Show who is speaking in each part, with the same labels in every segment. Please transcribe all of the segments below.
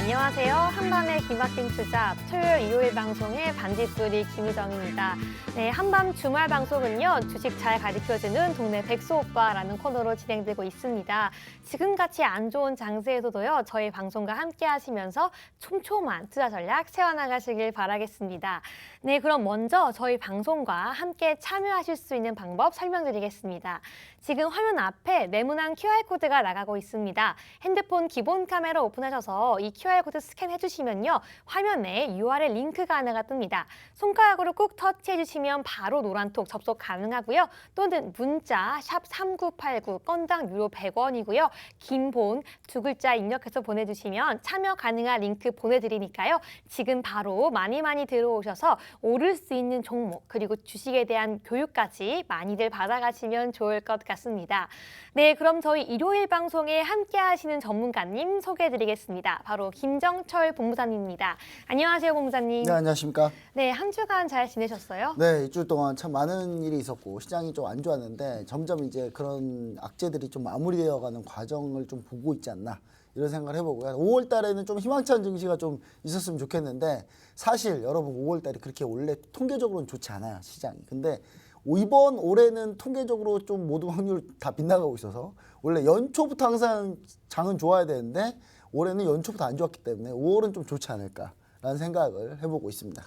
Speaker 1: 안녕하세요. 한밤의 기막힌 투자 토요일, 일요일 방송의 반딧불이 김유정입니다. 네, 한밤 주말 방송은요. 주식 잘 가르쳐주는 동네 백수 오빠라는 코너로 진행되고 있습니다. 지금같이 안 좋은 장세에서도요. 저희 방송과 함께 하시면서 촘촘한 투자 전략 세워나가시길 바라겠습니다. 네, 그럼 먼저 저희 방송과 함께 참여하실 수 있는 방법 설명드리겠습니다. 지금 화면 앞에 네모난 QR코드가 나가고 있습니다. 핸드폰 기본 카메라 오픈하셔서 이 QR코드 스캔해주시면요. 화면에 URL 링크가 하나가 뜹니다. 손가락으로 꾹 터치해주시면 바로 노란톡 접속 가능하고요. 또는 문자 샵 3989 건당 유료 100원이고요. 긴 본 두 글자 입력해서 보내주시면 참여 가능한 링크 보내드리니까요. 지금 바로 많이 들어오셔서 오를 수 있는 종목 그리고 주식에 대한 교육까지 많이들 받아가시면 좋을 것 같습니다. 네, 그럼 저희 일요일 방송에 함께 하시는 전문가님 소개해드리겠습니다. 바로 김정철 본부장님입니다. 안녕하세요, 본부장님.
Speaker 2: 네, 안녕하십니까.
Speaker 1: 네, 한 주간 잘 지내셨어요?
Speaker 2: 네, 일주일 동안 참 많은 일이 있었고 시장이 좀 안 좋았는데 점점 이제 그런 악재들이 좀 마무리되어가는 과정을 좀 보고 있지 않나 이런 생각을 해보고요. 5월 달에는 좀 희망찬 증시가 좀 있었으면 좋겠는데 사실 여러분 5월 달이 그렇게 원래 통계적으로는 좋지 않아요, 시장이. 근데 이번 올해는 통계적으로 좀 모든 확률 다 빗나가고 있어서 원래 연초부터 항상 장은 좋아야 되는데 올해는 연초부터 안 좋았기 때문에 5월은 좀 좋지 않을까라는 생각을 해보고 있습니다.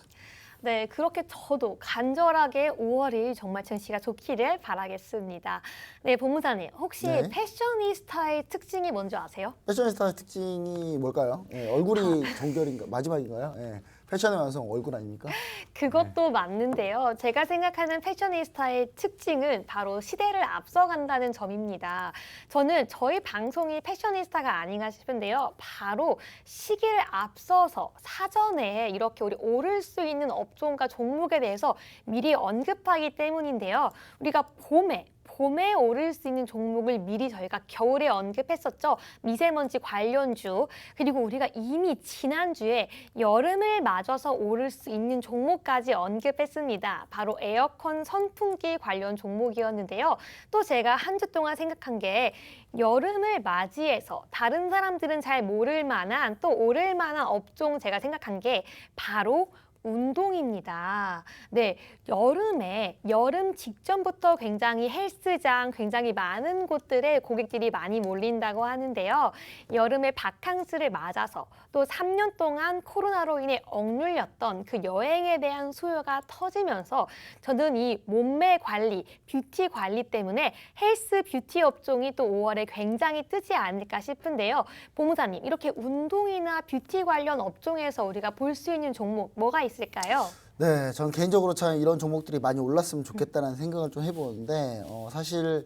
Speaker 1: 네, 그렇게 저도 간절하게 5월이 정말 증시가 좋기를 바라겠습니다. 네, 본부장님, 혹시
Speaker 2: 네.
Speaker 1: 패셔니스타의 특징이 뭔지 아세요?
Speaker 2: 패셔니스타의 특징이 뭘까요? 얼굴이 정결인가 마지막인가요? 패션의 완성 얼굴 아닙니까?
Speaker 1: 그것도 맞는데요. 제가 생각하는 패셔니스타의 특징은 바로 시대를 앞서간다는 점입니다. 저는 저희 방송이 패셔니스타가 아닌가 싶은데요. 바로 시기를 앞서서 사전에 이렇게 우리 오를 수 있는 업종과 종목에 대해서 미리 언급하기 때문인데요. 우리가 봄에 오를 수 있는 종목을 미리 저희가 겨울에 언급했었죠. 미세먼지 관련주. 그리고 우리가 이미 지난주에 여름을 맞아서 오를 수 있는 종목까지 언급했습니다. 바로 에어컨 선풍기 관련 종목이었는데요. 또 제가 한 주 동안 생각한 게 여름을 맞이해서 다른 사람들은 잘 모를 만한 또 오를 만한 업종 제가 생각한 게 바로 운동입니다. 네, 여름 직전부터 굉장히 헬스장, 굉장히 많은 곳들에 고객들이 많이 몰린다고 하는데요. 여름에 바캉스를 맞아서 또 3년 동안 코로나로 인해 억눌렸던 그 여행에 대한 수요가 터지면서 저는 이 몸매 관리, 뷰티 관리 때문에 헬스 뷰티 업종이 또 5월에 굉장히 뜨지 않을까 싶은데요. 본부장님, 이렇게 운동이나 뷰티 관련 업종에서 우리가 볼 수 있는 종목 뭐가 있을까요?
Speaker 2: 네, 저는 개인적으로 참 이런 종목들이 많이 올랐으면 좋겠다는 생각을 좀 해보는데 사실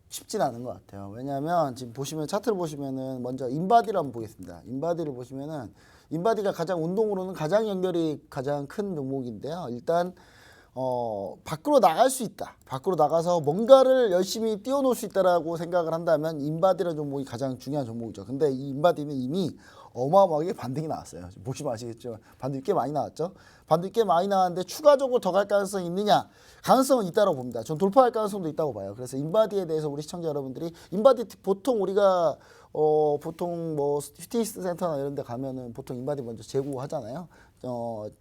Speaker 2: 쉽진 않은 것 같아요. 왜냐하면 지금 보시면 차트를 보시면은 먼저 인바디를 한번 보겠습니다. 인바디를 보시면은 인바디가 가장 운동으로는 가장 연결이 가장 큰 종목인데요. 일단 밖으로 나갈 수 있다. 밖으로 나가서 뭔가를 열심히 뛰어놀 수 있다라고 생각을 한다면 인바디라는 종목이 가장 중요한 종목이죠. 근데 이 인바디는 이미 어마어마하게 반등이 나왔어요. 보시면 아시겠죠. 반등이 꽤 많이 나왔죠. 반등이 꽤 많이 나왔는데 추가적으로 더 갈 가능성이 있느냐? 가능성은 있다고 봅니다. 전 돌파할 가능성도 있다고 봐요. 그래서 인바디에 대해서 우리 시청자 여러분들이 인바디 보통 우리가 보통 뭐 피트니스 센터나 이런 데 가면은 보통 인바디 먼저 재고하잖아요.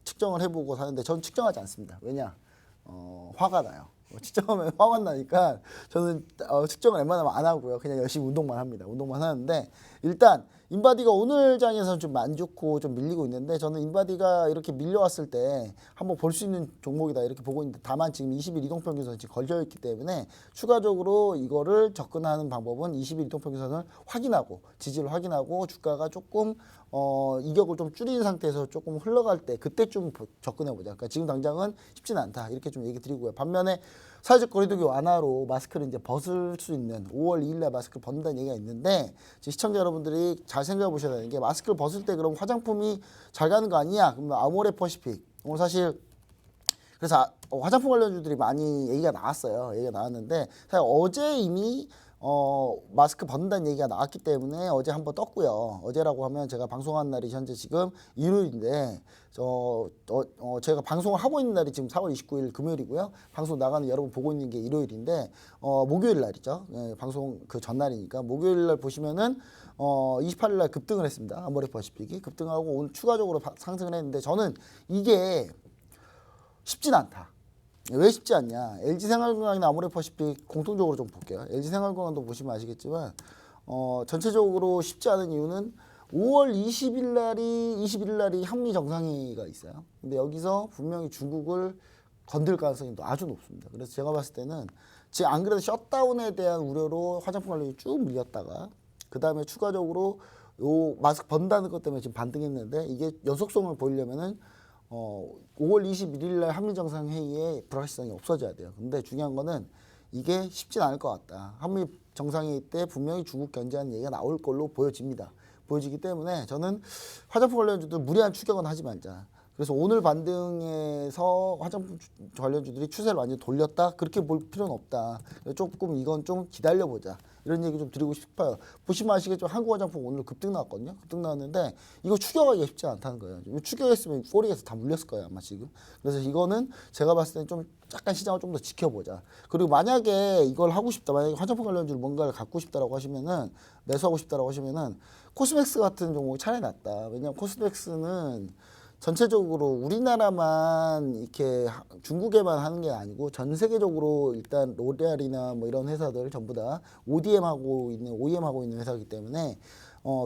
Speaker 2: 측정을 해보고 사는데 전 측정하지 않습니다. 왜냐? 화가 나요. 측정하면 화가 나니까 저는 측정을 웬만하면 안 하고요. 그냥 열심히 운동만 합니다. 운동만 하는데 일단 인바디가 오늘 장에서는 좀 안 좋고 좀 밀리고 있는데 저는 인바디가 이렇게 밀려왔을 때 한번 볼 수 있는 종목이다 이렇게 보고 있는데 다만 지금 20일 이동평균선이 지금 걸려 있기 때문에 추가적으로 이거를 접근하는 방법은 20일 이동평균선을 확인하고 지지를 확인하고 주가가 조금 이격을 좀 줄인 상태에서 조금 흘러갈 때 그때쯤 접근해 보자. 그러니까 지금 당장은 쉽지는 않다 이렇게 좀 얘기 드리고요. 반면에 사회적 거리두기 완화로 마스크를 이제 벗을 수 있는 5월 2일날 마스크를 벗는다는 얘기가 있는데 시청자 여러분들이 잘 생각해 보셔야 되는 게 마스크를 벗을 때 그럼 화장품이 잘 가는 거 아니냐? 그러면 아모레퍼시픽 오늘 사실 그래서 화장품 관련주들이 많이 얘기가 나왔어요. 얘기가 나왔는데 사실 어제 이미 마스크 벗는다는 얘기가 나왔기 때문에 어제 한번 떴고요. 어제라고 하면 제가 방송한 날이 현재 지금 일요일인데 제가 방송을 하고 있는 날이 지금 4월 29일 금요일이고요. 방송 나가는 여러분 보고 있는 게 일요일인데 목요일 날이죠. 예, 방송 그 전날이니까 목요일 날 보시면은 28일 날 급등을 했습니다. 아모레퍼시픽이 급등하고 오늘 추가적으로 상승을 했는데 저는 이게 쉽진 않다. 왜 쉽지 않냐? LG생활건강이나 아모레퍼시픽 공통적으로 좀 볼게요. LG생활건강도 보시면 아시겠지만 전체적으로 쉽지 않은 이유는 5월 21일 날이 한미 정상회의가 있어요. 근데 여기서 분명히 중국을 건들 가능성이 아주 높습니다. 그래서 제가 봤을 때는 지금 안 그래도 셧다운에 대한 우려로 화장품 관련이 쭉 밀렸다가 그 다음에 추가적으로 요 마스크 번다는 것 때문에 지금 반등했는데 이게 연속성을 보이려면은 5월 21일 날 한미 정상회의에 불확실성이 없어져야 돼요. 근데 중요한 거는 이게 쉽진 않을 것 같다. 한미 정상회의 때 분명히 중국 견제하는 얘기가 나올 걸로 보여집니다. 보여지기 때문에 저는 화장품 관련주들 무리한 추격은 하지 말자. 그래서 오늘 반등에서 화장품 관련주들이 추세를 완전히 돌렸다. 그렇게 볼 필요는 없다. 조금 이건 좀 기다려보자. 이런 얘기 좀 드리고 싶어요. 보시면 아시겠지만 한국 화장품 오늘 급등 나왔거든요. 급등 나왔는데 이거 추격하기가 쉽지 않다는 거예요. 추격했으면 꼬리에서 다 물렸을 거예요. 아마 지금. 그래서 이거는 제가 봤을 때는 좀 약간 시장을 좀 더 지켜보자. 그리고 만약에 이걸 하고 싶다. 만약에 화장품 관련주를 뭔가를 갖고 싶다라고 하시면은 매수하고 싶다라고 하시면은 코스맥스 같은 종목이 차라리 낫다. 왜냐하면 코스맥스는 전체적으로 우리나라만 이렇게 중국에만 하는 게 아니고 전 세계적으로 일단 로레알이나 뭐 이런 회사들 전부 다 OEM 하고 있는 회사이기 때문에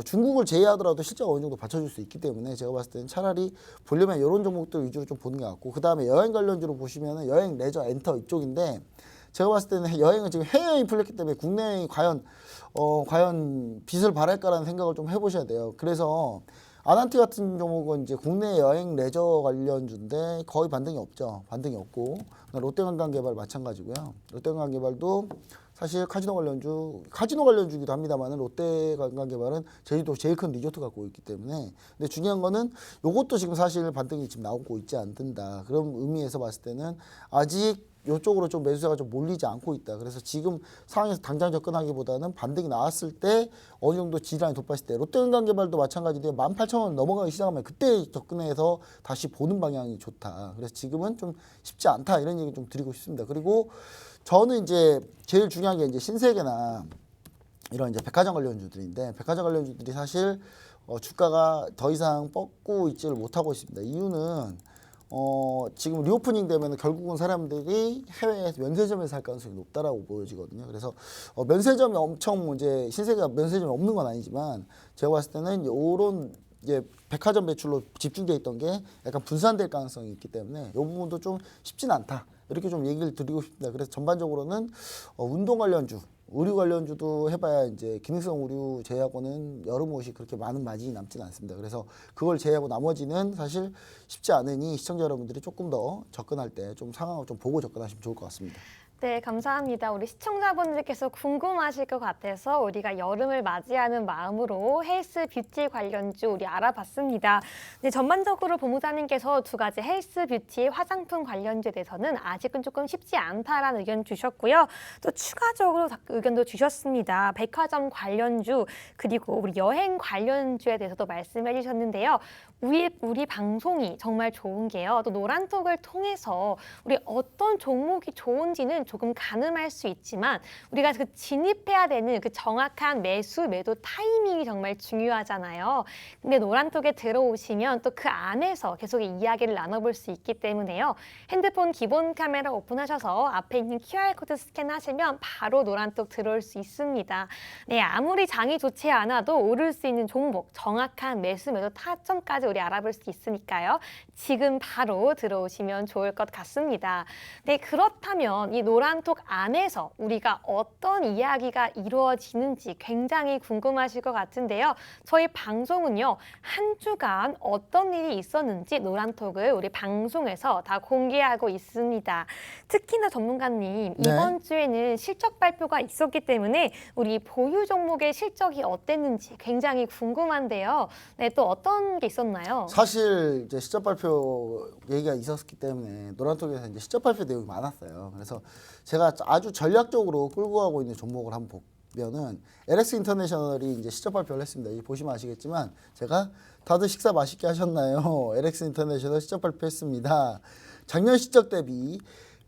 Speaker 2: 중국을 제외하더라도 실제가 어느 정도 받쳐줄 수 있기 때문에 제가 봤을 때는 차라리 보려면 이런 종목들 위주로 좀 보는 게 같고 그 다음에 여행 관련주로 보시면은 여행, 레저, 엔터 이쪽인데 제가 봤을 때는 여행은 지금 해외여행이 풀렸기 때문에 국내 여행이 과연 빛을 발할까라는 생각을 좀 해보셔야 돼요. 그래서 아난티 같은 종목은 이제 국내 여행 레저 관련주인데 거의 반등이 없죠. 반등이 없고 롯데관광개발 마찬가지고요. 롯데관광개발도 사실 카지노 관련주기도 합니다만 롯데관광개발은 제주도 제일 큰 리조트 갖고 있기 때문에 근데 중요한 거는 요것도 지금 사실 반등이 지금 나오고 있지 않는다. 그런 의미에서 봤을 때는 아직 이쪽으로 좀 매수세가 좀 몰리지 않고 있다. 그래서 지금 상황에서 당장 접근하기보다는 반등이 나왔을 때 어느 정도 지지라인이 돌파했을 때 롯데관광개발도 마찬가지인데 18,000원 넘어가기 시작하면 그때 접근해서 다시 보는 방향이 좋다. 그래서 지금은 좀 쉽지 않다. 이런 얘기 좀 드리고 싶습니다. 그리고 저는 이제 제일 중요한 게 이제 신세계나 이런 이제 백화점 관련주들인데 백화점 관련주들이 사실 주가가 더 이상 뻗고 있지를 못하고 있습니다. 이유는 지금 리오프닝 되면 결국은 사람들이 해외에서 면세점에서 살 가능성이 높다라고 보여지거든요. 그래서 면세점이 엄청 이제 신세계가 면세점이 없는 건 아니지만 제가 봤을 때는 요런 이제 백화점 매출로 집중돼 있던 게 약간 분산될 가능성이 있기 때문에 이 부분도 좀 쉽진 않다. 이렇게 좀 얘기를 드리고 싶습니다. 그래서 전반적으로는 운동 관련주, 의류 관련주도 해봐야 이제 기능성 의류 제외하고는 여름 옷이 그렇게 많은 마진이 남지는 않습니다. 그래서 그걸 제외하고 나머지는 사실 쉽지 않으니 시청자 여러분들이 조금 더 접근할 때 좀 상황을 좀 보고 접근하시면 좋을 것 같습니다.
Speaker 1: 네, 감사합니다. 우리 시청자분들께서 궁금하실 것 같아서 우리가 여름을 맞이하는 마음으로 헬스 뷰티 관련주 우리 알아봤습니다. 네, 전반적으로 본부장님께서 두 가지 헬스 뷰티 화장품 관련주에 대해서는 아직은 조금 쉽지 않다라는 의견 주셨고요. 또 추가적으로 의견도 주셨습니다. 백화점 관련주 그리고 우리 여행 관련주에 대해서도 말씀해 주셨는데요. 우리 방송이 정말 좋은 게요. 또 노란톡을 통해서 우리 어떤 종목이 좋은지는 조금 가늠할 수 있지만 우리가 그 진입해야 되는 그 정확한 매도 타이밍이 정말 중요하잖아요. 근데 노란톡에 들어오시면 또 그 안에서 계속 이야기를 나눠볼 수 있기 때문에요. 핸드폰 기본 카메라 오픈하셔서 앞에 있는 QR코드 스캔하시면 바로 노란톡 들어올 수 있습니다. 네, 아무리 장이 좋지 않아도 오를 수 있는 종목, 정확한 매도 타점까지 우리 알아볼 수 있으니까요. 지금 바로 들어오시면 좋을 것 같습니다. 네, 그렇다면 이 노란톡 안에서 우리가 어떤 이야기가 이루어지는지 굉장히 궁금하실 것 같은데요. 저희 방송은요, 한 주간 어떤 일이 있었는지 노란톡을 우리 방송에서 다 공개하고 있습니다. 특히나 전문가님,
Speaker 2: 네.
Speaker 1: 이번 주에는 실적 발표가 있었기 때문에 우리 보유 종목의 실적이 어땠는지 굉장히 궁금한데요. 네, 또 어떤 게 있었나요?
Speaker 2: 사실 이제 실적 발표 얘기가 있었기 때문에 노란톡에서 이제 실적 발표 내용이 많았어요. 그래서 제가 아주 전략적으로 끌고 가고 있는 종목을 한번 보면은 LX 인터내셔널이 이제 실적 발표를 했습니다. 이 보시면 아시겠지만 제가 다들 식사 맛있게 하셨나요? LX 인터내셔널 실적 발표했습니다. 작년 실적 대비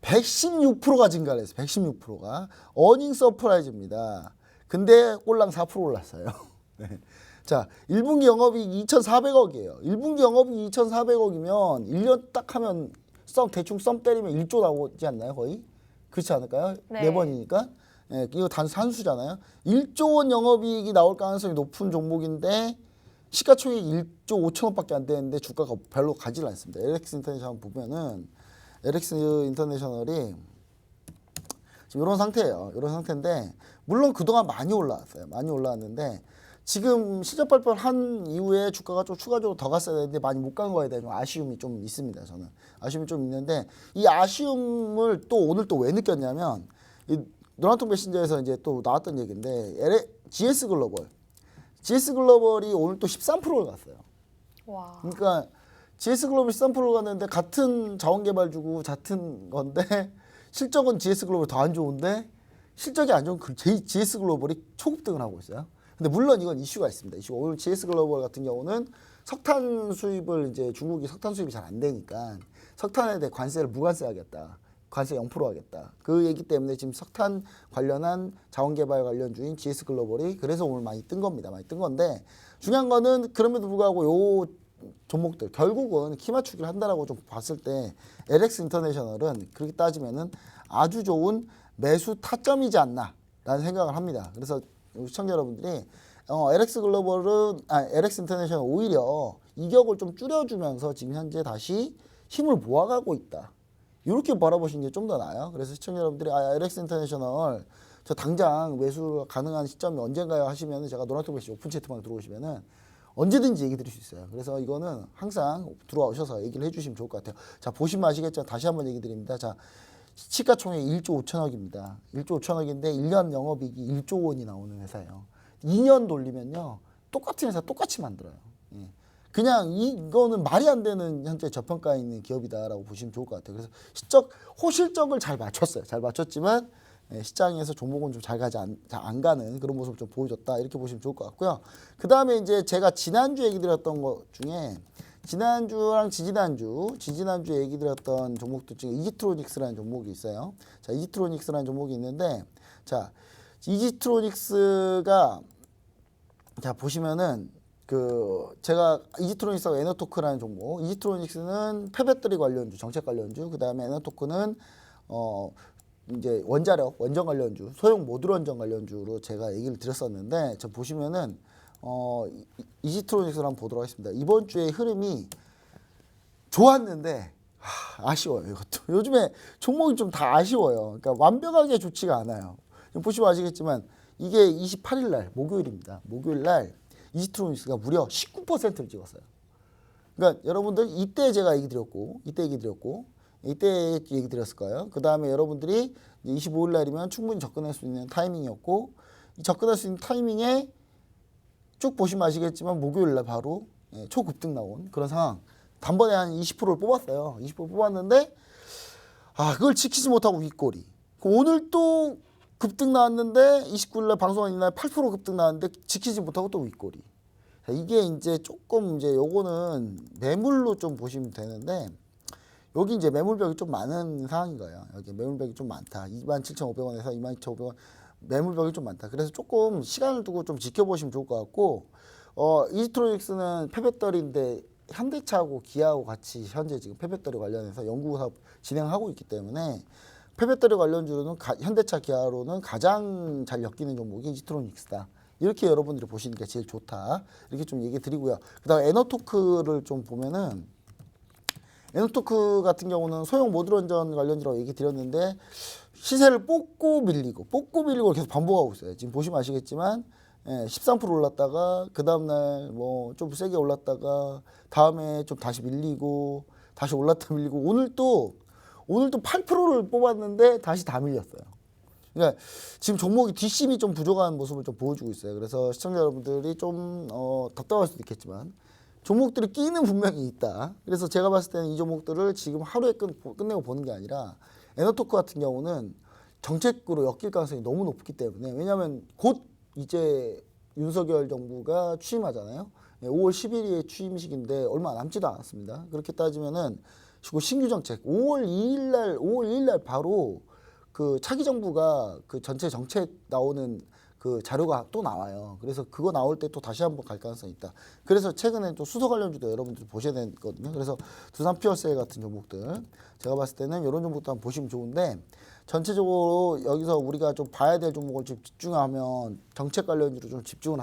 Speaker 2: 116%가 증가를 했어요. 116%가 어닝 서프라이즈입니다. 근데 꼴랑 4% 올랐어요. 네. 자, 1분기 영업이익 2,400억이에요. 1분기 영업이익 2,400억이면 1년 딱 하면 대충 썸 때리면 1조 나오지 않나요, 거의? 그렇지 않을까요?
Speaker 1: 네.
Speaker 2: 네 번이니까. 예, 이거 산수잖아요. 1조 원 영업이익이 나올 가능성이 높은 종목인데 시가총액 1조 5천억밖에 안 되는데 주가가 별로 가지를 않습니다. LX 인터내셔널 보면은 LX 인터내셔널이 지금 이런 상태예요. 이런 상태인데 물론 그동안 많이 올라왔어요. 많이 올라왔는데 지금 실적 발표를 한 이후에 주가가 좀 추가적으로 더 갔어야 되는데 많이 못 간 거에 대한 좀 아쉬움이 좀 있습니다. 저는 아쉬움이 좀 있는데 이 아쉬움을 또 오늘 또 왜 느꼈냐면 이 노란통 메신저에서 이제 또 나왔던 얘기인데 GS 글로벌이 오늘 또 13%를 갔어요.
Speaker 1: 와.
Speaker 2: 그러니까 GS 글로벌 13%를 갔는데 같은 자원개발주고 같은 건데 실적은 GS 글로벌 더 안 좋은데 실적이 안 좋은 GS 글로벌이 초급등을 하고 있어요. 근데 물론 이건 이슈가 있습니다. 오늘 GS 글로벌 같은 경우는 석탄 수입을 이제 중국이 석탄 수입이 잘 안 되니까 석탄에 대해 관세를 무관세하겠다. 관세 0% 하겠다. 그 얘기 때문에 지금 석탄 관련한 자원개발 관련주인 GS 글로벌이 그래서 오늘 많이 뜬 겁니다. 많이 뜬 건데 중요한 거는 그럼에도 불구하고 요 종목들 결국은 키 맞추기를 한다라고 좀 봤을 때 LX 인터내셔널은 그렇게 따지면은 아주 좋은 매수 타점이지 않나라는 생각을 합니다. 그래서 시청자 여러분들이 LX 인터내셔널 오히려 이격을 좀 줄여주면서 지금 현재 다시 힘을 모아가고 있다. 이렇게 바라보시는 게 좀 더 나아요. 그래서 시청자 여러분들이 LX 인터내셔널 저 당장 매수 가능한 시점이 언젠가요 하시면 제가 노란톡 메시 오픈 채팅방 들어오시면은 언제든지 얘기 드릴 수 있어요. 그래서 이거는 항상 들어오셔서 얘기를 해주시면 좋을 것 같아요. 자, 보시면 아시겠지만 다시 한번 얘기 드립니다. 자, 시가총액 1조 5천억입니다. 1조 5천억인데 1년 영업이익이 1조 원이 나오는 회사예요. 2년 돌리면요. 똑같은 회사 똑같이 만들어요. 예. 그냥 이거는 말이 안 되는 현재 저평가에 있는 기업이다라고 보시면 좋을 것 같아요. 그래서 호실적을 잘 맞췄어요. 잘 맞췄지만 시장에서 종목은 좀 잘 안 가는 그런 모습을 좀 보여줬다. 이렇게 보시면 좋을 것 같고요. 그 다음에 이제 제가 지난주 얘기 드렸던 것 중에 지난주랑 지지난주 얘기 드렸던 종목들 중에 이지트로닉스라는 종목이 있어요. 자, 이지트로닉스라는 종목이 있는데 자, 이지트로닉스가 자, 보시면은 제가 이지트로닉스하고 에너토크라는 종목, 이지트로닉스는 폐배터리 관련주, 정책 관련주, 그 다음에 에너토크는 이제 원전 관련주, 소형 모듈 원전 관련주로 제가 얘기를 드렸었는데, 저 보시면은 이지트로닉스를 한번 보도록 하겠습니다. 이번 주에 흐름이 좋았는데 아쉬워요. 이것도 요즘에 종목이 좀 다 아쉬워요. 그러니까 완벽하게 좋지가 않아요. 보시면 아시겠지만 이게 28일 날 목요일입니다. 목요일 날 이지트로닉스가 무려 19%를 찍었어요. 그러니까 여러분들 이때 제가 얘기 드렸고 이때 얘기 드렸을 거예요. 그 다음에 여러분들이 25일 날이면 충분히 접근할 수 있는 타이밍이었고 이 접근할 수 있는 타이밍에 쭉 보시면 아시겠지만 목요일 날 바로 초급등 나온 그런 상황. 단번에 한 20%를 뽑았어요. 20% 뽑았는데 그걸 지키지 못하고 윗꼬리. 오늘 또 급등 나왔는데 29일 날 방송한 이날 8% 급등 나왔는데 지키지 못하고 또 윗꼬리. 이게 이제 조금 이제 요거는 매물로 좀 보시면 되는데 여기 이제 매물벽이 좀 많은 상황인 거예요. 여기 매물벽이 좀 많다. 27,500원에서 22,500원 매물벽이 좀 많다. 그래서 조금 시간을 두고 좀 지켜보시면 좋을 것 같고 이지트로닉스는 폐배터리인데 현대차하고 기아하고 같이 현재 지금 폐배터리 관련해서 연구 사업 진행하고 있기 때문에 폐배터리 관련주로는 현대차 기아로는 가장 잘 엮이는 종목이 이지트로닉스다. 이렇게 여러분들이 보시는 게 제일 좋다. 이렇게 좀 얘기 드리고요. 그다음에 에너토크를 좀 보면은 에너토크 같은 경우는 소형 모듈원전 관련주라고 얘기 드렸는데 시세를 뽑고 밀리고 계속 반복하고 있어요. 지금 보시면 아시겠지만 13% 올랐다가 그 다음날 뭐 좀 세게 올랐다가 다음에 좀 다시 밀리고 다시 올랐다 밀리고 오늘도 8%를 뽑았는데 다시 다 밀렸어요. 그러니까 지금 종목이 뒷심이 좀 부족한 모습을 좀 보여주고 있어요. 그래서 시청자 여러분들이 좀 답답할 수도 있겠지만 종목들이 끼는 분명히 있다. 그래서 제가 봤을 때는 이 종목들을 지금 하루에 끝내고 보는 게 아니라 에너토크 같은 경우는 정책으로 엮일 가능성이 너무 높기 때문에 왜냐하면 곧 이제 윤석열 정부가 취임하잖아요. 5월 10일이 취임식인데 얼마 남지도 않았습니다. 그렇게 따지면은 신규 정책 5월 2일 날 바로 그 차기 정부가 그 전체 정책 나오는 그 자료가 또 나와요. 그래서 그거 나올 때 또 다시 한번 갈 가능성이 있다. 그래서 최근에 또 수소 관련주도 여러분들이 보셔야 되거든요. 그래서 두산 퓨어셀 같은 종목들 제가 봤을 때는 이런 종목도 한번 보시면 좋은데 전체적으로 여기서 우리가 좀 봐야 될 종목을 좀 집중하면 정책 관련주로 좀 집중을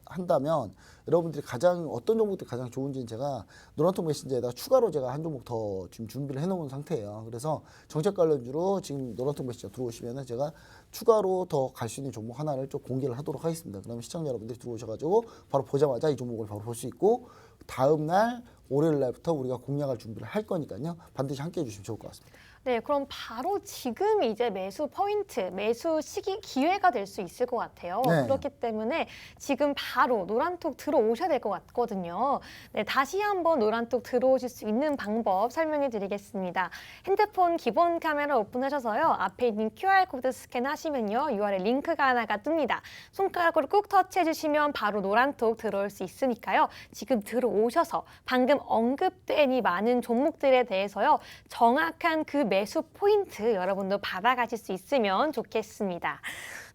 Speaker 2: 한다면 여러분들이 가장 어떤 종목들이 가장 좋은지는 제가 노란통 메신저에다가 추가로 제가 한 종목 더 지금 준비를 해놓은 상태예요. 그래서 정책 관련주로 지금 노란통 메신저 들어오시면은 제가 추가로 더 갈 수 있는 종목 하나를 좀 공개를 하도록 하겠습니다. 그러면 시청자 여러분들이 들어오셔가지고 바로 보자마자 이 종목을 바로 볼 수 있고 다음 날 월요일 날부터 우리가 공략할 준비를 할 거니까요. 반드시 함께 해주시면 좋을 것 같습니다.
Speaker 1: 네, 그럼 바로 지금 이제 매수 포인트, 매수 시기 기회가 될 수 있을 것 같아요.
Speaker 2: 네.
Speaker 1: 그렇기 때문에 지금 바로 노란톡 들어오셔야 될 것 같거든요. 네, 다시 한번 노란톡 들어오실 수 있는 방법 설명해 드리겠습니다. 핸드폰 기본 카메라 오픈하셔서요. 앞에 있는 QR코드 스캔하시면요. URL 링크가 하나가 뜹니다. 손가락으로 꾹 터치해 주시면 바로 노란톡 들어올 수 있으니까요. 지금 들어오셔서 방금 언급된 이 많은 종목들에 대해서요. 정확한 그 매수 포인트 여러분도 받아가실 수 있으면 좋겠습니다.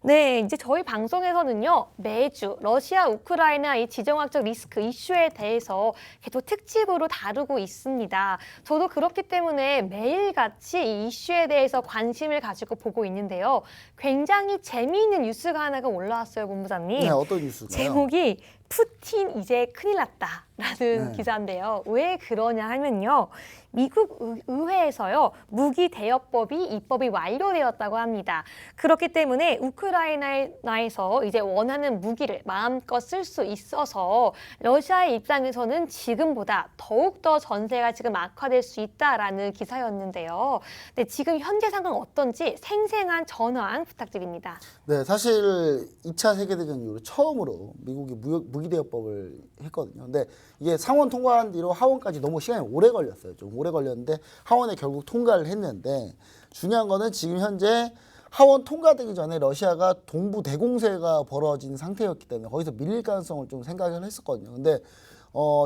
Speaker 1: 네, 이제 저희 방송에서는요, 매주 러시아, 우크라이나 이 지정학적 리스크 이슈에 대해서 계속 특집으로 다루고 있습니다. 저도 그렇기 때문에 매일같이 이 이슈에 대해서 관심을 가지고 보고 있는데요. 굉장히 재미있는 뉴스가 하나가 올라왔어요, 본부장님.
Speaker 2: 네, 어떤 뉴스가요?
Speaker 1: 제목이 푸틴 이제 큰일 났다라는
Speaker 2: 네.
Speaker 1: 기사인데요. 왜 그러냐 하면요. 미국 의회에서요. 무기 대여법이 입법이 완료되었다고 합니다. 그렇기 때문에 우크라이나에서 이제 원하는 무기를 마음껏 쓸 수 있어서 러시아의 입장에서는 지금보다 더욱더 전세가 지금 악화될 수 있다라는 기사였는데요. 네, 지금 현재 상황 어떤지 생생한 전환 부탁드립니다.
Speaker 2: 네, 사실 2차 세계대전 이후로 처음으로 미국이 무기대여법을 했거든요. 근데 이게 상원 통과한 뒤로 하원까지 너무 시간이 오래 걸렸어요. 좀 오래 걸렸는데 하원에 결국 통과를 했는데 중요한 거는 지금 현재 하원 통과되기 전에 러시아가 동부 대공세가 벌어진 상태였기 때문에 거기서 밀릴 가능성을 좀 생각을 했었거든요. 근데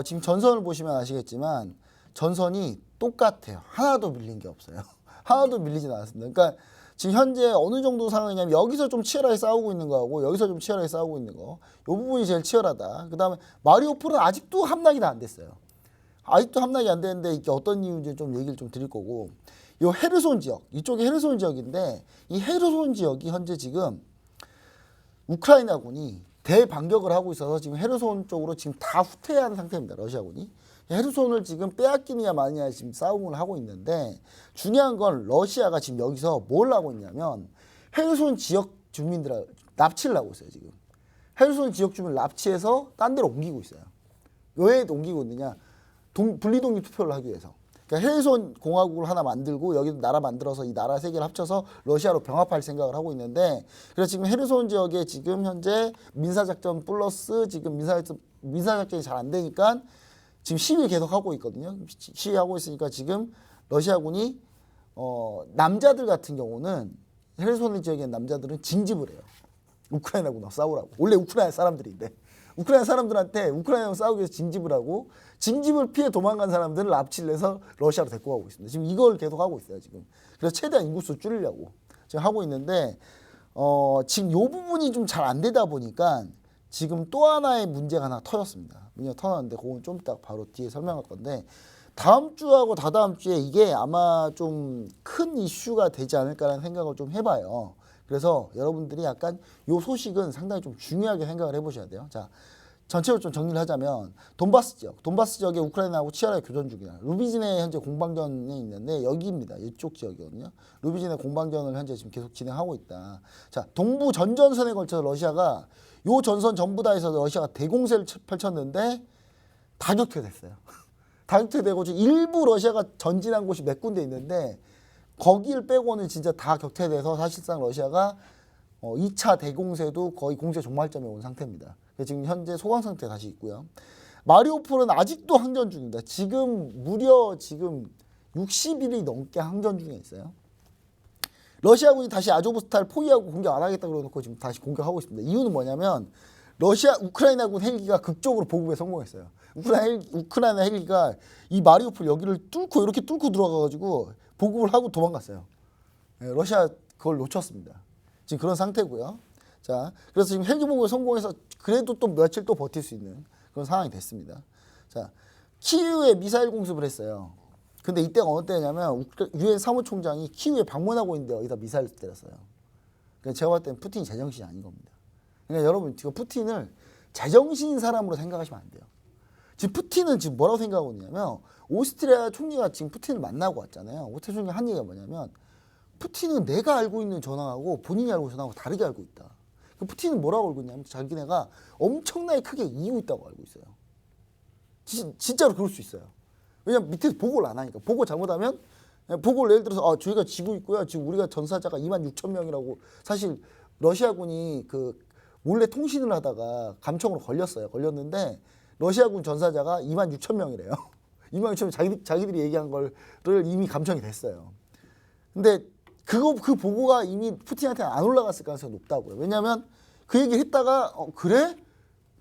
Speaker 2: 지금 전선을 보시면 아시겠지만 전선이 똑같아요. 하나도 밀린 게 없어요. 하나도 밀리진 않았습니다. 그러니까 지금 현재 어느 정도 상황이냐면 여기서 좀 치열하게 싸우고 있는 거하고 여기서 좀 치열하게 싸우고 있는 거. 이 부분이 제일 치열하다. 그 다음에 마리오폴은 아직도 함락이 다 안 됐어요. 아직도 함락이 안 되는데 이게 어떤 이유인지 좀 얘기를 좀 드릴 거고 이 헤르손 지역, 이쪽이 헤르손 지역인데 이 헤르손 지역이 현재 지금 우크라이나군이 대반격을 하고 있어서 지금 헤르손 쪽으로 지금 다 후퇴한 상태입니다. 러시아군이. 헤르손을 지금 빼앗기느냐 마느냐 지금 싸움을 하고 있는데 중요한 건 러시아가 지금 여기서 뭘 하고 있냐면 헤르손 지역 주민들을 납치를 하고 있어요. 지금 헤르손 지역 주민을 납치해서 딴 데로 옮기고 있어요. 왜 옮기고 있느냐? 분리독립 투표를 하기 위해서. 그러니까 헤르손 공화국을 하나 만들고 여기도 나라 만들어서 이 나라 세 개를 합쳐서 러시아로 병합할 생각을 하고 있는데 그래서 지금 헤르손 지역에 지금 현재 민사작전 플러스 지금 민사작전이 잘 안 되니까 지금 시위 계속 하고 있거든요. 시위하고 있으니까 지금 러시아군이 남자들 같은 경우는 헤르손 지역의 남자들은 징집을 해요. 우크라이나군하고 싸우라고. 원래 우크라이나 사람들인데 우크라이나 사람들한테 우크라이나하고 싸우기 위해서 징집을 하고 징집을 피해 도망간 사람들을 납치를 해서 러시아로 데리고 가고 있습니다. 지금 이걸 계속 하고 있어요. 지금. 그래서 최대한 인구수 줄이려고 지금 하고 있는데 지금 이 부분이 좀 잘 안 되다 보니까 지금 또 하나의 문제가 하나 터졌습니다. 문제가 터졌는데 그건 좀 이따 바로 뒤에 설명할 건데 다음 주하고 다다음 주에 이게 아마 좀 큰 이슈가 되지 않을까라는 생각을 좀 해봐요. 그래서 여러분들이 약간 이 소식은 상당히 좀 중요하게 생각을 해보셔야 돼요. 자, 전체로 좀 정리를 하자면 돈바스 지역에 우크라이나하고 치열하게 교전 중이야. 루비진에 현재 공방전에 있는데 여기입니다. 이쪽 지역이거든요. 루비진의 공방전을 현재 지금 계속 진행하고 있다. 자, 동부 전전선에 걸쳐서 러시아가 요 전선 전부 다 해서 러시아가 대공세를 펼쳤는데 다 격퇴됐어요. 다 격퇴되고 지금 일부 러시아가 전진한 곳이 몇 군데 있는데 거기를 빼고는 진짜 다 격퇴돼서 사실상 러시아가 2차 대공세도 거의 공세 종말점에 온 상태입니다. 지금 현재 소강 상태에 다시 있고요. 마리오폴은 아직도 항전 중입니다. 지금 무려 지금 60일이 넘게 항전 중에 있어요. 러시아군이 다시 아조브스탈 포기하고 공격 안 하겠다 그러놓고 지금 다시 공격하고 있습니다. 이유는 뭐냐면 우크라이나군 헬기가 극적으로 보급에 성공했어요. 우크라이나 헬기가 이 마리우폴 여기를 뚫고 이렇게 뚫고 들어가가지고 보급을 하고 도망갔어요. 네, 러시아 그걸 놓쳤습니다. 지금 그런 상태고요. 자, 그래서 지금 헬기 보급에 성공해서 그래도 또 며칠 또 버틸 수 있는 그런 상황이 됐습니다. 자, 키이우에 미사일 공습을 했어요. 근데 이때가 어느 때냐면 유엔 사무총장이 키이우에 방문하고 있는데 여기다 미사일을 때렸어요. 그러니까 제가 봤을 때는 푸틴이 제정신이 아닌 겁니다. 그러니까 여러분 지금 푸틴을 제정신인 사람으로 생각하시면 안 돼요. 지금 푸틴은 지금 뭐라고 생각하고 있냐면 오스트리아 총리가 지금 푸틴을 만나고 왔잖아요. 오스트리아 총리가 한 얘기가 뭐냐면 푸틴은 내가 알고 있는 전황하고 본인이 알고 있는 전황하고 다르게 알고 있다. 푸틴은 뭐라고 알고 있냐면 자기네가 엄청나게 크게 이기고 있다고 알고 있어요. 진짜로 그럴 수 있어요. 왜냐면 밑에서 보고를 안 하니까. 보고 잘못하면 보고를 예를 들어서 저희가 지고 있고요. 지금 우리가 전사자가 26,000명이라고 사실 러시아군이 그 몰래 통신을 하다가 감청으로 걸렸어요. 걸렸는데 러시아군 전사자가 26,000명이래요. 26,000명 자기들이 얘기한 거를 이미 감청이 됐어요. 근데 그 보고가 이미 푸틴한테는 안 올라갔을 가능성이 높다고요. 왜냐하면 그 얘기를 했다가 그래?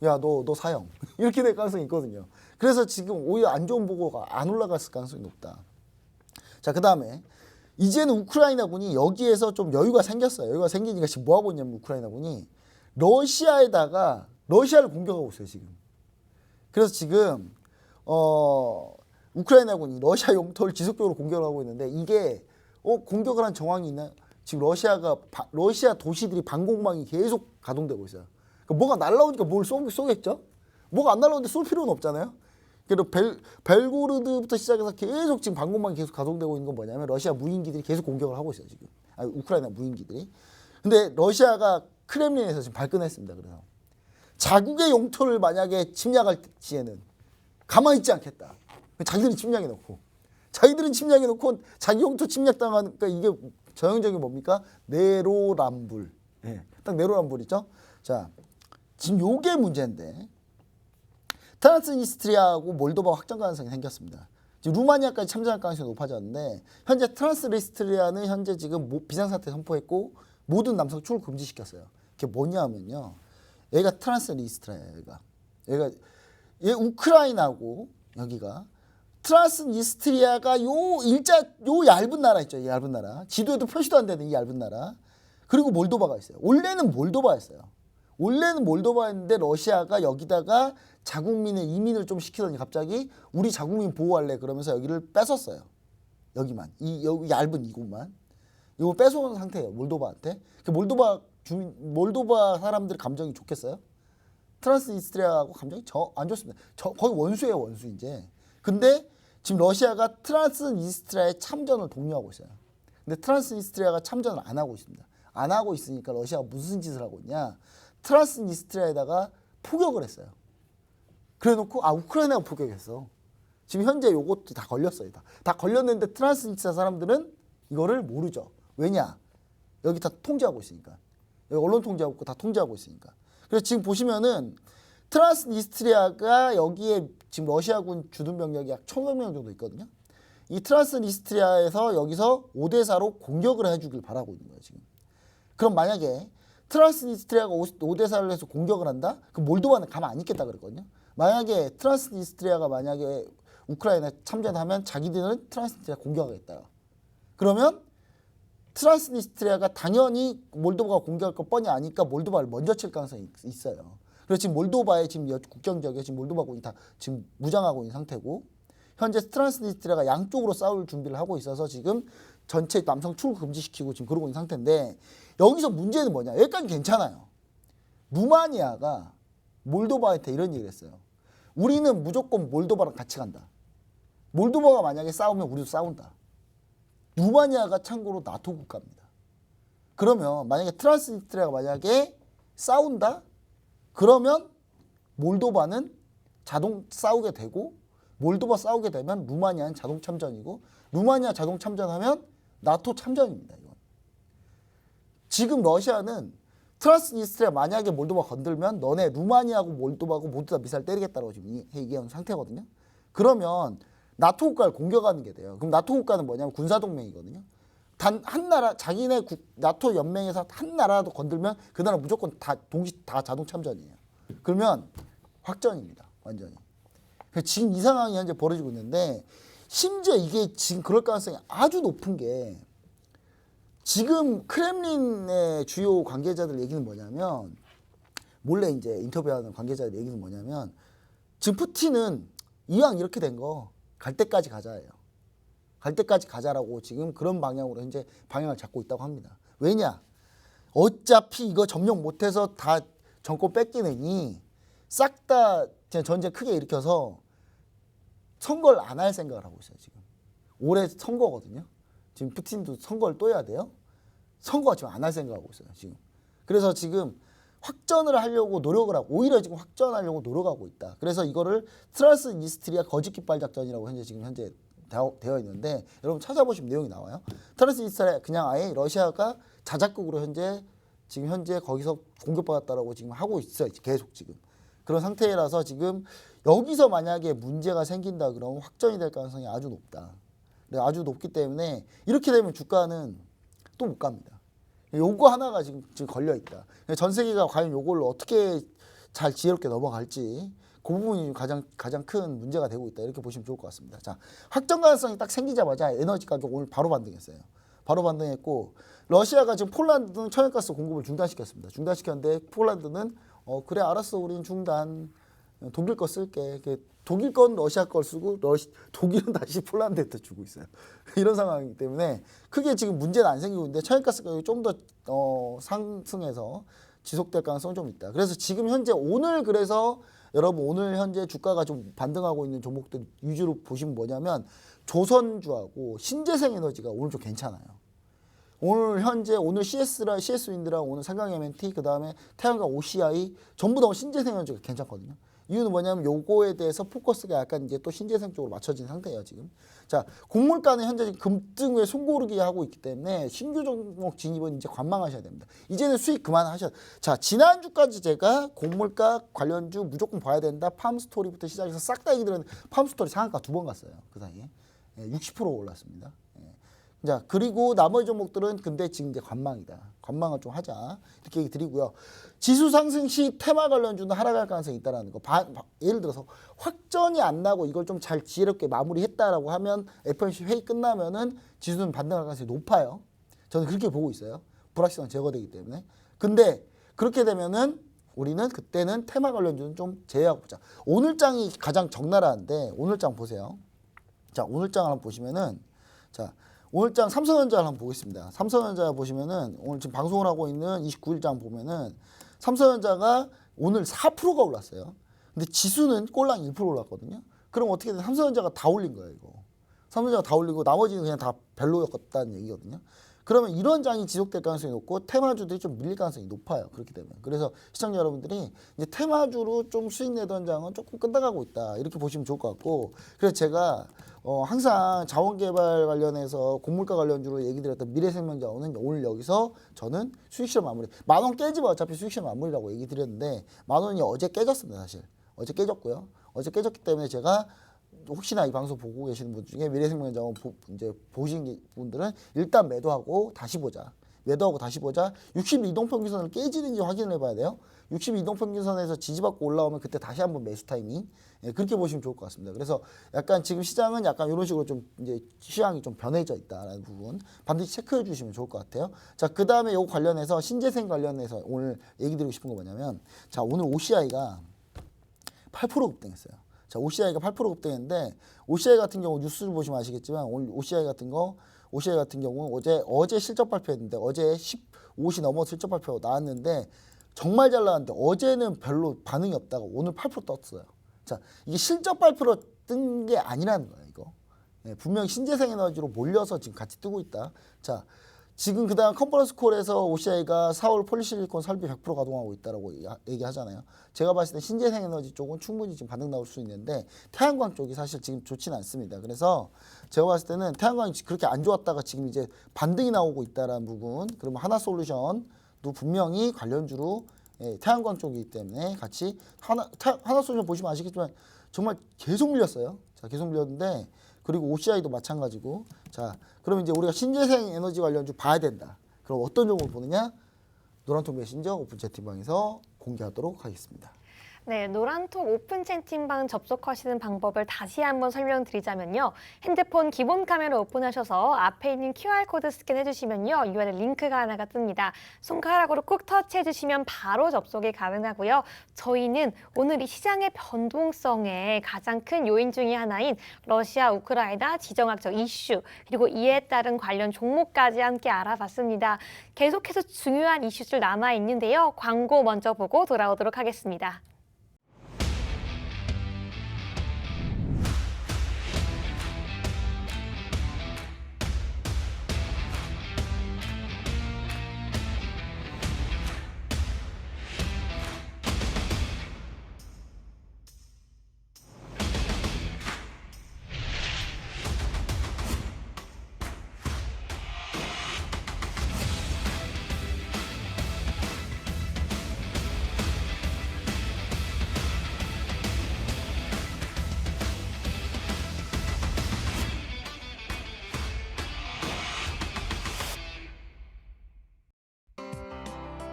Speaker 2: 야 너 사형 이렇게 될 가능성이 있거든요. 그래서 지금 오히려 안 좋은 보고가 안 올라갔을 가능성이 높다. 자, 그 다음에 이제는 우크라이나군이 여기에서 좀 여유가 생겼어요. 여유가 생기니까 지금 뭐 하고 있냐면 우크라이나군이 러시아를 공격하고 있어요 지금. 그래서 지금 우크라이나군이 러시아 영토를 지속적으로 공격을 하고 있는데 이게 공격을 한 정황이 있나요? 지금 러시아 도시들이 방공망이 계속 가동되고 있어요. 그러니까 뭐가 날라오니까 뭘 쏘겠죠? 뭐가 안 날라오는데 쏠 필요는 없잖아요. 그래서 벨고르드부터 시작해서 계속 지금 방공망이 계속 가동되고 있는 건 뭐냐면 러시아 무인기들이 계속 공격을 하고 있어요 지금. 우크라이나 무인기들이. 근데 러시아가 크렘린에서 지금 발끈했습니다. 그래서 자국의 영토를 만약에 침략할 시에는 가만히 있지 않겠다. 자기들은 침략해놓고 자기 영토 침략당하니까 이게 전형적인 뭡니까? 내로남불. 네, 딱 내로남불이죠. 자, 지금 요게 문제인데 트란스니스트리아하고 몰도바 확장 가능성이 생겼습니다. 지금 루마니아까지 참전할 가능성이 높아졌는데 현재 트란스니스트리아는 현재 지금 비상사태 선포했고 모든 남성 출국 금지시켰어요. 그게 뭐냐면요. 얘가 트란스니스트리아예요. 얘 우크라이나고 여기가 트란스니스트리아가 요 얇은 나라 있죠. 이 얇은 나라. 지도에도 표시도 안 되는 이 얇은 나라. 그리고 몰도바가 있어요. 원래는 몰도바였어요. 원래는 몰도바였는데 러시아가 여기다가 자국민의 이민을 좀 시키더니 갑자기 우리 자국민 보호할래 그러면서 여기를 뺏었어요. 여기만. 여기 얇은 이곳만. 이거 뺏어온 상태예요. 몰도바한테. 몰도바 사람들 감정이 좋겠어요? 트란스니스트리아하고 감정이 안 좋습니다. 거의 원수예요, 원수 이제. 근데 지금 러시아가 트란스니스트리아의 참전을 독려하고 있어요. 근데 트란스니스트리아가 참전을 안 하고 있습니다. 안 하고 있으니까 러시아가 무슨 짓을 하고 있냐? 트란스니스트리아에다가 포격을 했어요. 그래놓고 우크라이나가 포격했어. 지금 현재 요것도 다 걸렸어요. 다 걸렸는데 트란스니스트리아 사람들은 이거를 모르죠. 왜냐? 여기 다 통제하고 있으니까. 여기 언론 통제하고 있고 다 통제하고 있으니까. 그래서 지금 보시면은 트란스니스트리아가 여기에 지금 러시아군 주둔 병력이 약 1,500명 정도 있거든요. 이 트란스니스트리아에서 여기서 5대4로 공격을 해주길 바라고 있는 거예요, 지금. 그럼 만약에 트란스니스트리아가 5대4를 해서 공격을 한다? 그럼 몰도바는 가만 안 있겠다 그랬거든요. 만약에 트란스니스트리아가 만약에 우크라이나 참전하면 자기들은 트란스니스트리아 공격하겠다. 그러면 트란스니스트리아가 당연히 몰도바가 공격할 거 뻔히 아니까 몰도바를 먼저 칠 가능성이 있어요. 그래서 지금 몰도바의 지금 국경 지역에 지금 몰도바군이 다 지금 무장하고 있는 상태고 현재 트란스니스트리아가 양쪽으로 싸울 준비를 하고 있어서 지금 전체 남성 출국 금지시키고 지금 그러고 있는 상태인데 여기서 문제는 뭐냐? 여기까지 괜찮아요. 루마니아가 몰도바한테 이런 얘기를 했어요. 우리는 무조건 몰도바랑 같이 간다. 몰도바가 만약에 싸우면 우리도 싸운다. 루마니아가 참고로 나토 국가입니다. 그러면 만약에 트란스니스트리아가 만약에 싸운다? 그러면 몰도바는 자동 싸우게 되고 몰도바 싸우게 되면 루마니아는 자동 참전이고 루마니아 자동 참전하면 나토 참전입니다. 이건. 지금 러시아는 트란스니스트리아 만약에 몰도바 건들면 너네 루마니아하고 몰도바하고 모두 다 미사일 때리겠다고 지금 얘기하는 상태거든요. 그러면 나토 국가를 공격하는 게 돼요. 그럼 나토 국가는 뭐냐면 군사동맹이거든요. 단 한 나라 자기네 나토 연맹에서 한 나라라도 건들면 그 나라 무조건 다 자동 참전이에요. 그러면 확전입니다. 완전히. 지금 이 상황이 현재 벌어지고 있는데 심지어 이게 지금 그럴 가능성이 아주 높은 게 지금 크렘린의 주요 관계자들 얘기는 뭐냐면 몰래 이제 인터뷰하는 관계자들 얘기는 뭐냐면 지금 푸틴은 이왕 이렇게 된 거 갈 때까지 가자예요. 갈 때까지 가자라고 지금 그런 방향으로 현재 방향을 잡고 있다고 합니다. 왜냐? 어차피 이거 점령 못해서 다 정권 뺏기느니 싹 다 전쟁 크게 일으켜서 선거를 안 할 생각을 하고 있어요. 지금 올해 선거거든요. 지금 푸틴도 선거를 또 해야 돼요. 선거 지금 안 할 생각하고 있어요. 지금 그래서 지금 확전을 하려고 노력을 하고 오히려 지금 확전하려고 노력하고 있다. 그래서 이거를 트란스니스트리아 거짓 깃발 작전이라고 현재 되어 있는데 여러분 찾아보시면 내용이 나와요. 트란스니스트리아 그냥 아예 러시아가 자작극으로 지금 현재 거기서 공격받았다라고 지금 하고 있어요. 계속 지금 그런 상태라서 지금 여기서 만약에 문제가 생긴다 그러면 확전이 될 가능성이 아주 높다. 아주 높기 때문에 이렇게 되면 주가는 또 못 갑니다. 요거 하나가 지금 걸려 있다. 전 세계가 과연 요걸 어떻게 잘 지혜롭게 넘어갈지 그 부분이 가장 큰 문제가 되고 있다. 이렇게 보시면 좋을 것 같습니다. 자, 확정 가능성이 딱 생기자마자 에너지 가격 오늘 바로 반등했어요. 바로 반등했고 러시아가 지금 폴란드는 천연가스 공급을 중단시켰습니다. 중단시켰는데 폴란드는 그래 알았어 우린 중단. 독일 거 쓸게. 독일 건 러시아 걸 쓰고 독일은 다시 폴란드한테 주고 있어요. 이런 상황이기 때문에 크게 지금 문제는 안 생기고 있는데 천연가스 가격이 좀 더 상승해서 지속될 가능성이 좀 있다. 그래서 지금 현재 그래서 여러분 오늘 현재 주가가 좀 반등하고 있는 종목들 위주로 보시면 뭐냐면 조선주하고 신재생에너지가 오늘 좀 괜찮아요. 오늘 CS 윈드랑 오늘 삼강 M&T 그다음에 태양광 OCI 전부 다 신재생에너지가 괜찮거든요. 이유는 뭐냐면 요거에 대해서 포커스가 약간 이제 또 신재생 쪽으로 맞춰진 상태예요, 지금. 자, 곡물가는 현재 급등 후에 손고르기 하고 있기 때문에 신규 종목 진입은 이제 관망하셔야 됩니다. 이제는 수익 그만하셔야. 자, 지난주까지 제가 곡물가 관련주 무조건 봐야 된다. 팜스토리부터 시작해서 싹 다 얘기 드렸는데 팜스토리 상한가 2번 갔어요. 그 사이에. 60% 올랐습니다. 자, 그리고 나머지 종목들은 근데 지금 이제 관망이다. 관망을 좀 하자. 이렇게 얘기 드리고요. 지수 상승 시 테마 관련주는 하락할 가능성이 있다라는 거. 예를 들어서 확전이 안 나고 이걸 좀 잘 지혜롭게 마무리했다라고 하면 FOMC 회의 끝나면은 지수는 반등할 가능성이 높아요. 저는 그렇게 보고 있어요. 불확실성 제거되기 때문에. 근데 그렇게 되면은 우리는 그때는 테마 관련주는 좀 제외하고 보자. 오늘장이 가장 적나라한데 오늘장 보세요. 자, 오늘장을 한번 보시면은 자, 오늘장 삼성전자를 한번 보겠습니다. 삼성전자 보시면은 오늘 지금 방송을 하고 있는 29일장 보면은 삼성전자가 오늘 4%가 올랐어요. 근데 지수는 꼴랑 1% 올랐거든요. 그럼 어떻게 돼? 삼성전자가 다 올린 거예요, 이거. 삼성전자가 다 올리고 나머지는 그냥 다 별로였다는 얘기거든요. 그러면 이런 장이 지속될 가능성이 높고 테마주들이 좀 밀릴 가능성이 높아요. 그렇기 때문에. 그래서 시청자 여러분들이 이제 테마주로 좀 수익 내던 장은 조금 끝나가고 있다. 이렇게 보시면 좋을 것 같고. 그래서 제가 항상 자원개발 관련해서 곡물가 관련주로 얘기 드렸던 미래생명자원은 오늘 여기서 저는 수익실현 마무리. 10,000원 깨지면 어차피 수익실현 마무리라고 얘기 드렸는데 10,000원이 어제 깨졌습니다. 사실. 어제 깨졌고요. 어제 깨졌기 때문에 제가 혹시나 이 방송 보고 계시는 분 중에 미래생명자원 이제 보신 분들은 일단 매도하고 다시 보자. 매도하고 다시 보자. 62이동평균선을 깨지는지 확인을 해봐야 돼요. 62이동평균선에서 지지받고 올라오면 그때 다시 한번 매수 타이밍. 예, 그렇게 보시면 좋을 것 같습니다. 그래서 약간 지금 시장은 약간 이런 식으로 좀 이제 시향이 좀 변해져 있다라는 부분 반드시 체크해 주시면 좋을 것 같아요. 자, 그 다음에 요 관련해서 신재생 관련해서 오늘 얘기 드리고 싶은 거 뭐냐면 자, 오늘 OCI가 8% 급등했어요. 자, OCI가 8% 급등했는데 OCI 같은 경우 뉴스를 보시면 아시겠지만 오늘 OCI 같은 경우 어제 실적 발표했는데 어제 15시 넘어 실적 발표 나왔는데 정말 잘 나왔는데 어제는 별로 반응이 없다가 오늘 8% 떴어요. 자, 이게 실적 발표로 뜬 게 아니라는 거예요, 이거. 예, 분명히 신재생 에너지로 몰려서 지금 같이 뜨고 있다. 자, 지금 그다음 컨퍼런스 콜에서 OCI가 4월 폴리실리콘 설비 100% 가동하고 있다라고 얘기하잖아요. 제가 봤을 때 신재생 에너지 쪽은 충분히 지금 반등 나올 수 있는데 태양광 쪽이 사실 지금 좋지는 않습니다. 그래서 제가 봤을 때는 태양광이 그렇게 안 좋았다가 지금 이제 반등이 나오고 있다라는 부분. 그러면 하나솔루션도 분명히 관련주로 태양광 쪽이기 때문에 같이 하나솔루션 보시면 아시겠지만 정말 계속 밀렸어요. 자, 계속 밀렸는데 그리고 OCI도 마찬가지고. 자, 그럼 이제 우리가 신재생 에너지 관련주 봐야 된다. 그럼 어떤 종목을 보느냐? 노란통 메신저 오픈 채팅방에서 공개하도록 하겠습니다.
Speaker 1: 네, 노란톡 오픈 채팅방 접속하시는 방법을 다시 한번 설명드리자면요. 핸드폰 기본 카메라 오픈하셔서 앞에 있는 QR코드 스캔해주시면요. URL 링크가 하나가 뜹니다. 손가락으로 꾹 터치해주시면 바로 접속이 가능하고요. 저희는 오늘 이 시장의 변동성의 가장 큰 요인 중에 하나인 러시아, 우크라이나 지정학적 이슈 그리고 이에 따른 관련 종목까지 함께 알아봤습니다. 계속해서 중요한 이슈들 남아있는데요. 광고 먼저 보고 돌아오도록 하겠습니다.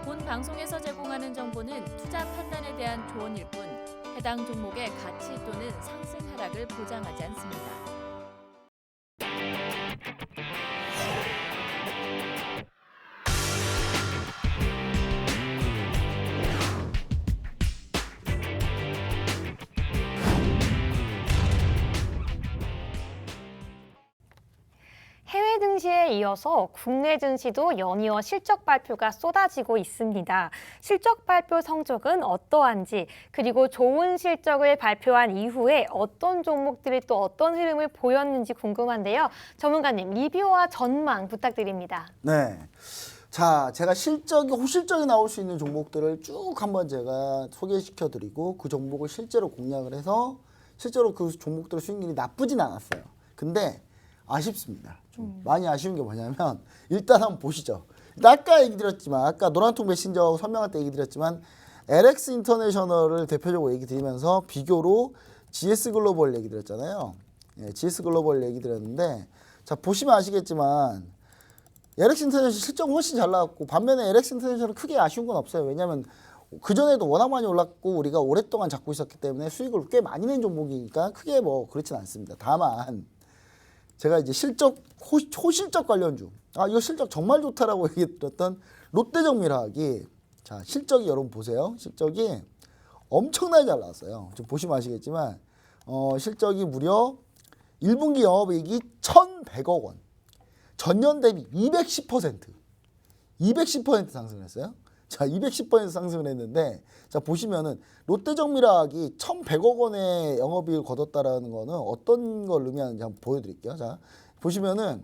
Speaker 3: 본 방송에서 제공하는 정보는 투자 판단에 대한 조언일 뿐 해당 종목의 가치 또는 상승 하락을 보장하지 않습니다.
Speaker 1: 해외 증시에 이어서 국내 증시도 연이어 실적 발표가 쏟아지고 있습니다. 실적 발표 성적은 어떠한지 그리고 좋은 실적을 발표한 이후에 어떤 종목들이 또 어떤 흐름을 보였는지 궁금한데요. 전문가님 리뷰와 전망 부탁드립니다.
Speaker 2: 네. 자, 제가 호실적이 나올 수 있는 종목들을 쭉 한번 제가 소개시켜 드리고 그 종목을 실제로 공략을 해서 실제로 그 종목들의 수익률이 나쁘진 않았어요. 근데 아쉽습니다. 좀 많이 아쉬운 게 뭐냐면 일단 한번 보시죠. 아까 얘기 드렸지만 아까 노란통 메신저 설명할 때 얘기 드렸지만 LX 인터내셔널을 대표적으로 얘기 드리면서 비교로 GS 글로벌 얘기 드렸잖아요. 예, GS 글로벌 얘기 드렸는데 자 보시면 아시겠지만 LX 인터내셔널 실적 훨씬 잘 나왔고 반면에 LX 인터내셔널은 크게 아쉬운 건 없어요. 왜냐하면 그전에도 워낙 많이 올랐고 우리가 오랫동안 잡고 있었기 때문에 수익을 꽤 많이 낸 종목이니까 크게 뭐 그렇진 않습니다. 다만 제가 이제 호실적 관련주 이거 실적 정말 좋다라고 얘기했던 롯데정밀화학이 자 실적이 여러분 보세요. 실적이 엄청나게 잘 나왔어요. 지금 보시면 아시겠지만 실적이 무려 1분기 영업이익이 1,100억 원 전년 대비 210% 상승을 했어요. 자 210% 상승을 했는데 자 보시면은 롯데정밀화학이 1,100억 원의 영업이익을 거뒀다라는 거는 어떤 걸 의미하는지 한번 보여드릴게요. 자 보시면은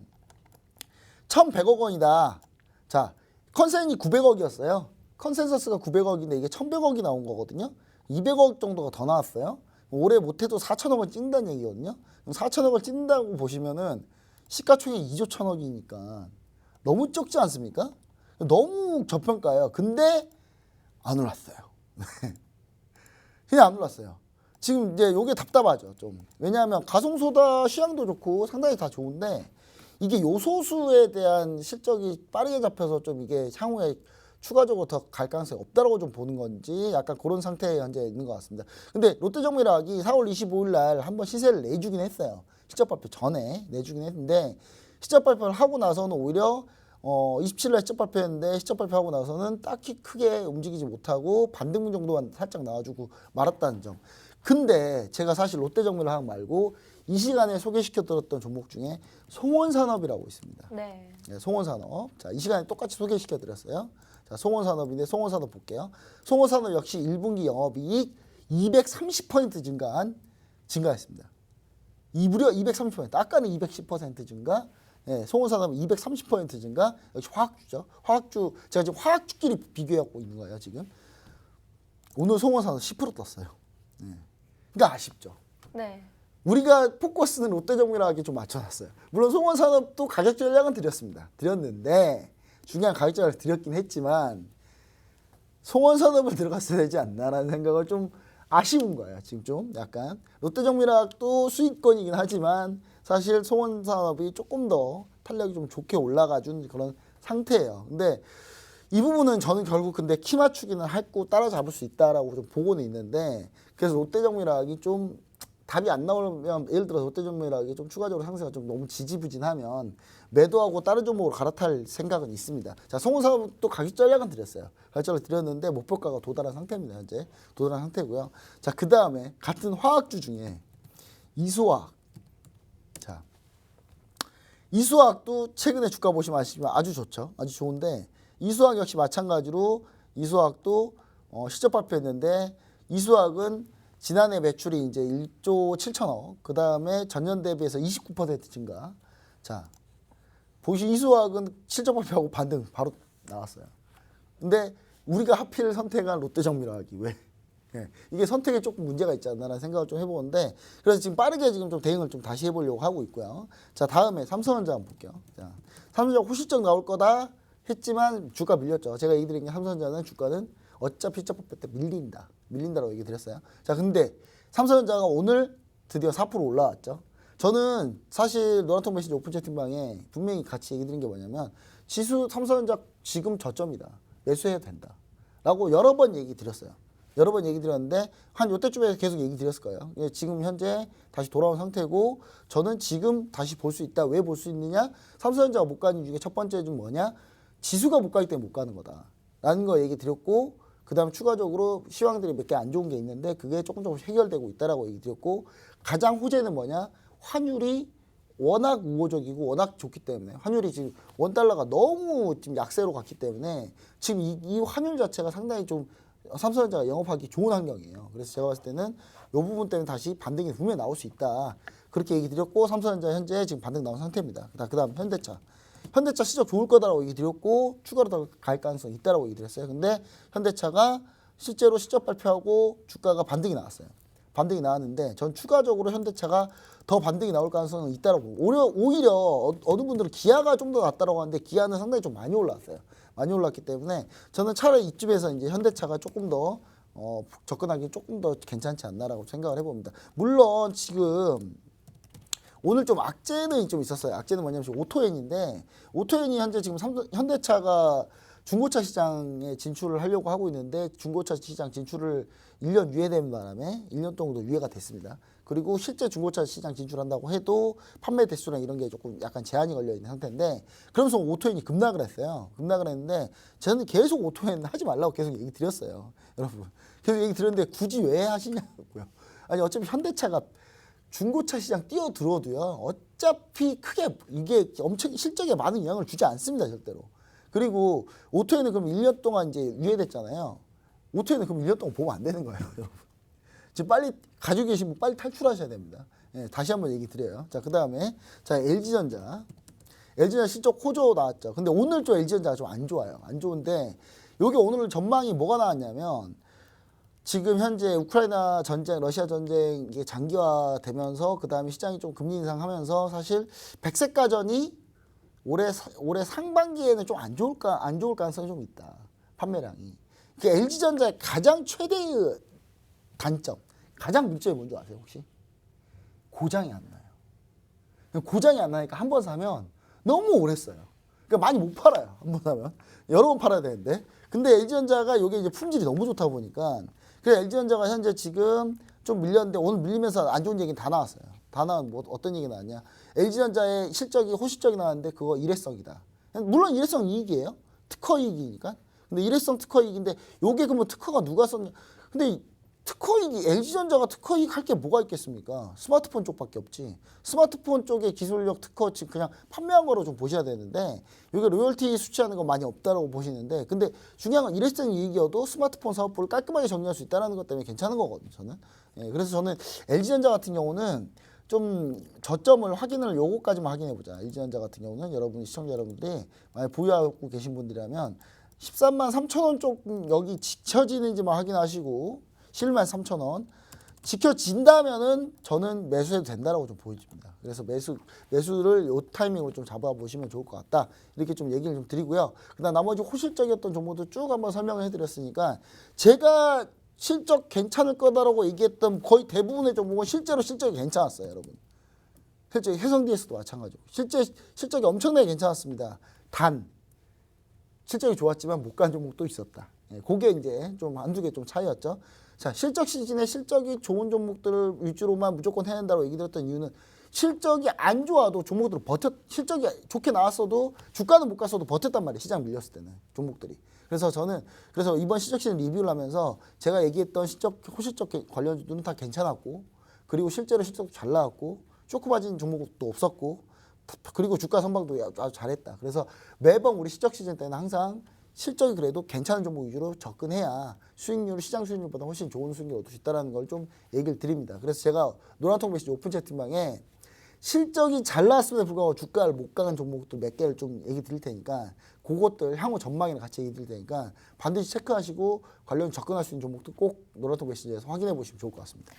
Speaker 2: 1,100억 원이다. 자 컨센이 900억이었어요. 컨센서스가 900억인데 이게 1,100억이 나온 거거든요. 200억 정도가 더 나왔어요. 올해 못해도 4천억을 찍는다는 얘기거든요. 4천억을 찍는다고 보시면은 시가총액 2조 1,000억이니까 너무 적지 않습니까? 너무 저평가예요. 근데 안 올랐어요. 그냥 안 올랐어요. 지금 이제 요게 답답하죠. 좀. 왜냐하면 가성소다 시향도 좋고 상당히 다 좋은데 이게 요소수에 대한 실적이 빠르게 잡혀서 좀 이게 향후에 추가적으로 더 갈 가능성이 없다라고 좀 보는 건지 약간 그런 상태에 현재 있는 것 같습니다. 근데 롯데정밀화학이 4월 25일 날 한번 시세를 내주긴 했어요. 실적 발표 전에 내주긴 했는데 실적 발표를 하고 나서는 오히려 27일 날 실적 발표했는데 실적 발표하고 나서는 딱히 크게 움직이지 못하고 반등 정도만 살짝 나와주고 말았다는 점. 근데 제가 사실 롯데정밀화학 말고 이 시간에 소개시켜드렸던 종목 중에 송원산업이라고 있습니다.
Speaker 1: 네.
Speaker 2: 네, 송원산업. 자, 이 시간에 똑같이 소개시켜드렸어요. 자, 송원산업인데 송원산업 볼게요. 송원산업 역시 1분기 영업이익 230% 증가했습니다. 무려 230%. 아까는 210% 증가. 네, 송원산업은 230% 증가. 역시 화학주죠. 화학주 제가 지금 화학주끼리 비교하고 있는 거예요. 지금 오늘 송원산업 10% 떴어요. 네. 그러니까 아쉽죠.
Speaker 1: 네.
Speaker 2: 우리가 포커스는 롯데정밀화학에 좀 맞춰놨어요. 물론 송원산업도 가격 전략은 드렸는데 중요한 가격 전략을 드렸긴 했지만 송원산업을 들어갔어야 되지 않나라는 생각을 좀 아쉬운 거예요. 지금 좀 약간 롯데정밀화학도 수익권이긴 하지만 사실 송원산업이 조금 더 탄력이 좀 좋게 올라가준 그런 상태예요. 근데 이 부분은 저는 결국 근데 키 맞추기는 했고 따라잡을 수 있다라고 좀 보고는 있는데, 그래서 롯데정밀화학이 좀 답이 안 나오면, 예를 들어서 롯데정밀화학이 좀 추가적으로 상승가 좀 너무 지지부진하면 매도하고 다른 종목으로 갈아탈 생각은 있습니다. 자, 송원산업도 가격 전략은 드렸어요. 가격 전략 드렸는데 목표가가 도달한 상태입니다. 현재 도달한 상태고요. 자, 그 다음에 같은 화학주 중에 이소화학. 자, 이소화학도 최근에 주가 보시면 아시지만 아주 좋죠. 아주 좋은데 이소화학 역시 마찬가지로 이소화학도 실적 발표했는데, 이소화학은 지난해 매출이 이제 1조 7천억, 그 다음에 전년 대비해서 29% 증가. 자, 보시 이소화학은 실적 발표하고 반등 바로 나왔어요. 근데 우리가 하필 선택한 롯데정밀화학이 왜? 예, 이게 선택에 조금 문제가 있지 않나라는 생각을 좀 해보는데, 그래서 지금 빠르게 지금 좀 대응을 좀 다시 해보려고 하고 있고요. 자, 다음에 삼성전자 한번 볼게요. 자, 삼성전자 호실적 나올 거다 했지만 주가 밀렸죠. 제가 얘기 드린 게 삼성전자는 주가는 어차피 실적 발표 때 밀린다라고 얘기 드렸어요. 자, 근데 삼성전자가 오늘 드디어 4% 올라왔죠. 저는 사실 노란통 메시지 오픈 채팅방에 분명히 같이 얘기 드린 게 뭐냐면, 지수 삼성전자 지금 저점이다, 매수해도 된다 라고 여러 번 얘기 드렸어요. 여러 번 얘기 드렸는데 한 요때쯤에 계속 얘기 드렸을 거예요. 지금 현재 다시 돌아온 상태고, 저는 지금 다시 볼 수 있다. 왜 볼 수 있느냐? 삼성전자가 못 가는 중에 첫 번째 좀 뭐냐? 지수가 못 가기 때문에 못 가는 거다 라는 거 얘기 드렸고, 그 다음 추가적으로 시황들이 몇 개 안 좋은 게 있는데 그게 조금씩 해결되고 있다라고 얘기 드렸고, 가장 호재는 뭐냐? 환율이 워낙 우호적이고 워낙 좋기 때문에, 환율이 지금 원달러가 너무 지금 약세로 갔기 때문에 지금 이 환율 자체가 상당히 좀 삼성전자가 영업하기 좋은 환경이에요. 그래서 제가 봤을 때는 이 부분 때문에 다시 반등이 분명히 나올 수 있다, 그렇게 얘기 드렸고, 삼성전자 현재 지금 반등 나온 상태입니다. 그 다음 현대차 실적 좋을 거다라고 얘기 드렸고, 추가로 더 갈 가능성이 있다라고 얘기 드렸어요. 근데 현대차가 실제로 실적 발표하고 주가가 반등이 나왔어요. 반등이 나왔는데 전 추가적으로 현대차가 더 반등이 나올 가능성은 있다라고. 오히려 어느 분들은 기아가 좀 더 낫다라고 하는데, 기아는 상당히 좀 많이 올랐어요. 많이 올랐기 때문에 저는 차라리 이쯤에서 이제 현대차가 조금 더 접근하기 조금 더 괜찮지 않나라고 생각을 해봅니다. 물론 지금 오늘 좀 악재는 좀 있었어요. 악재는 뭐냐면 오토엔인데, 오토엔이 현재 지금 현대차가 중고차 시장에 진출을 하려고 하고 있는데, 중고차 시장 진출을 1년 유예되는 바람에 1년 정도 유예가 됐습니다. 그리고 실제 중고차 시장 진출한다고 해도 판매 대수랑 이런 게 조금 약간 제한이 걸려 있는 상태인데, 그러면서 오토엔이 급락을 했어요. 급락을 했는데 저는 계속 오토엔 하지 말라고 계속 얘기 드렸어요. 여러분 계속 얘기 드렸는데 굳이 왜 하시냐고요. 아니 어차피 현대차가 중고차 시장 뛰어들어도요, 어차피 크게 이게 엄청 실적에 많은 영향을 주지 않습니다, 절대로. 그리고 오토에는 그럼 1년 동안 이제 유예됐잖아요. 오토에는 그럼 1년 동안 보면 안 되는 거예요, 여러분. 지금 빨리 가지고 계신 분 빨리 탈출하셔야 됩니다. 예, 다시 한번 얘기 드려요. 자, 그 다음에 자, LG전자 실적 호조 나왔죠. 근데 오늘 좀 LG전자가 좀 안 좋아요. 안 좋은데 여기 오늘 전망이 뭐가 나왔냐면, 지금 현재 우크라이나 전쟁, 러시아 전쟁 이게 장기화되면서 그 다음에 시장이 좀 금리 인상하면서 사실 백색 가전이 올해 상반기에는 좀 안 좋을 가능성이 좀 있다. 판매량이. 그 LG전자의 가장 최대의 단점, 가장 문제점이 뭔지 아세요 혹시? 고장이 안 나요. 고장이 안 나니까 한 번 사면 너무 오래 써요. 그러니까 많이 못 팔아요. 한 번 사면 여러 번 팔아야 되는데. 근데 LG전자가 이게 이제 품질이 너무 좋다 보니까, 그래서 LG전자가 현재 지금 좀 밀렸는데, 오늘 밀리면서 안 좋은 얘기는 다 나왔어요. 다 나온 뭐 어떤 얘기 나왔냐? LG전자의 실적이 호실적이 나왔는데 그거 일회성이다. 물론 일회성 이익이에요. 특허 이익이니까. 근데 일회성 특허 이익인데 요게 그러면 특허가 누가 썼냐? 근데 특허 이익, LG전자가 특허 이익 할 게 뭐가 있겠습니까? 스마트폰 쪽밖에 없지. 스마트폰 쪽의 기술력 특허 지금 그냥 판매한 거로 좀 보셔야 되는데, 이게 로열티 수취하는 거 많이 없다라고 보시는데, 근데 중요한 건 일회성 이익이어도 스마트폰 사업부를 깔끔하게 정리할 수 있다는 것 때문에 괜찮은 거거든요, 저는. 예, 그래서 저는 LG전자 같은 경우는 좀 저점을 확인을 요거까지만 확인해 보자. LG전자 같은 경우는 여러분 시청자 여러분들이 만약 보유하고 계신 분들이라면 13만 3천 원 쪽 여기 지켜지는지만 확인하시고, 11만 3천 원 지켜진다면은 저는 매수해도 된다라고 좀 보여집니다. 그래서 매수를 요 타이밍으로 좀 잡아보시면 좋을 것 같다. 이렇게 좀 얘기를 좀 드리고요. 그다음 나머지 호실적이었던 종목도 쭉 한번 설명을 해드렸으니까, 제가 실적 괜찮을 거다라고 얘기했던 거의 대부분의 종목은 실제로 실적이 괜찮았어요, 여러분. 실제 해성 DS도 마찬가지고 실적이 엄청나게 괜찮았습니다. 단 실적이 좋았지만 못 간 종목도 있었다. 그게 이제 좀 한두 개 좀 차이였죠. 자, 실적 시즌에 실적이 좋은 종목들을 위주로만 무조건 해야 된다고 얘기 드렸던 이유는 실적이 안 좋아도 종목들을 실적이 좋게 나왔어도 주가는 못 갔어도 버텼단 말이에요. 시장 밀렸을 때는 종목들이. 그래서 이번 실적 시즌 리뷰를 하면서 제가 얘기했던 호실적 관련주들은 다 괜찮았고, 그리고 실제로 실적도 잘 나왔고, 쇼크 맞은 종목도 없었고, 그리고 주가 선방도 아주 잘했다. 그래서 매번 우리 실적 시즌 때는 항상 실적이 그래도 괜찮은 종목 위주로 접근해야 시장 수익률보다 훨씬 좋은 수익률을 얻을 수 있다는 걸 좀 얘기를 드립니다. 그래서 제가 노란통 메시지 오픈 채팅방에 실적이 잘 나왔음에도 불구하고 주가를 못 가는 종목들 몇 개를 좀 얘기 드릴 테니까 그것들 향후 전망이랑 같이 얘기 드릴 테니까 반드시 체크하시고 관련 접근할 수 있는 종목들 꼭 노란통 메시지에서 확인해 보시면 좋을 것 같습니다.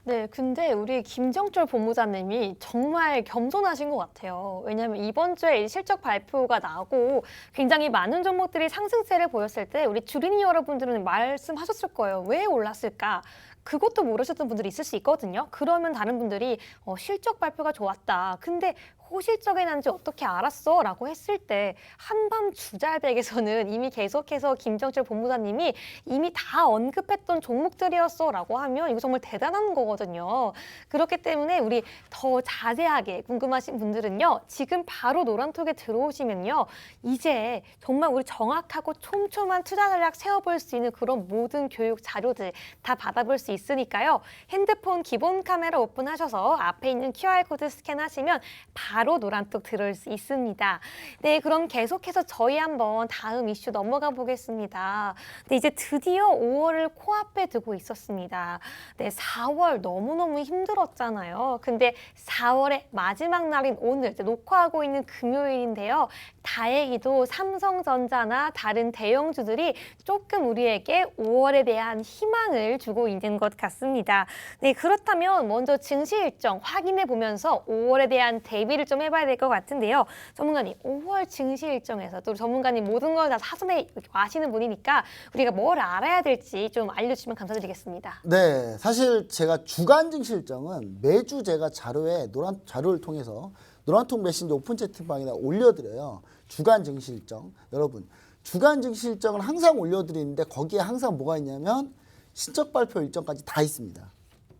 Speaker 1: 네, 근데 우리 김정철 본부장님이 정말 겸손하신 것 같아요. 왜냐하면 이번 주에 실적 발표가 나고 굉장히 많은 종목들이 상승세를 보였을 때 우리 주린이 여러분들은 말씀하셨을 거예요. 왜 올랐을까? 그것도 모르셨던 분들이 있을 수 있거든요. 그러면 다른 분들이 실적 발표가 좋았다. 근데 호실적이 난지 어떻게 알았어? 라고 했을 때 한밤 주잘백에서는 이미 계속해서 김정철 본부장님이 이미 다 언급했던 종목들이었어 라고 하면 이거 정말 대단한 거거든요. 그렇기 때문에 우리 더 자세하게 궁금하신 분들은요. 지금 바로 노란톡에 들어오시면요. 이제 정말 우리 정확하고 촘촘한 투자 전략 세워볼 수 있는 그런 모든 교육 자료들 다 받아볼 수 있으니까요. 핸드폰 기본 카메라 오픈하셔서 앞에 있는 QR코드 스캔하시면 바로 노란톡 들어올 수 있습니다. 네, 그럼 계속해서 저희 한번 다음 이슈 넘어가 보겠습니다. 네, 이제 드디어 5월을 코앞에 두고 있었습니다. 네, 4월 너무너무 힘들었잖아요. 근데 4월의 마지막 날인 오늘 이제 녹화하고 있는 금요일인데요. 다행히도 삼성전자나 다른 대형주들이 조금 우리에게 5월에 대한 희망을 주고 있는 것 같습니다. 네, 그렇다면 먼저 증시 일정 확인해 보면서 5월에 대한 대비를 좀 해봐야 될 것 같은데요. 전문가님, 5월 증시 일정에서 또 전문가님 모든 걸 다 사전에 아시는 분이니까 우리가 뭘 알아야 될지 좀 알려주시면 감사드리겠습니다.
Speaker 2: 네, 사실 제가 주간 증시 일정은 매주 제가 자료를 통해서 노란통 메신저 오픈 채팅방에다 올려드려요. 주간 증시 일정. 여러분, 주간 증시 일정을 항상 올려드리는데 거기에 항상 뭐가 있냐면 실적 발표 일정까지 다 있습니다.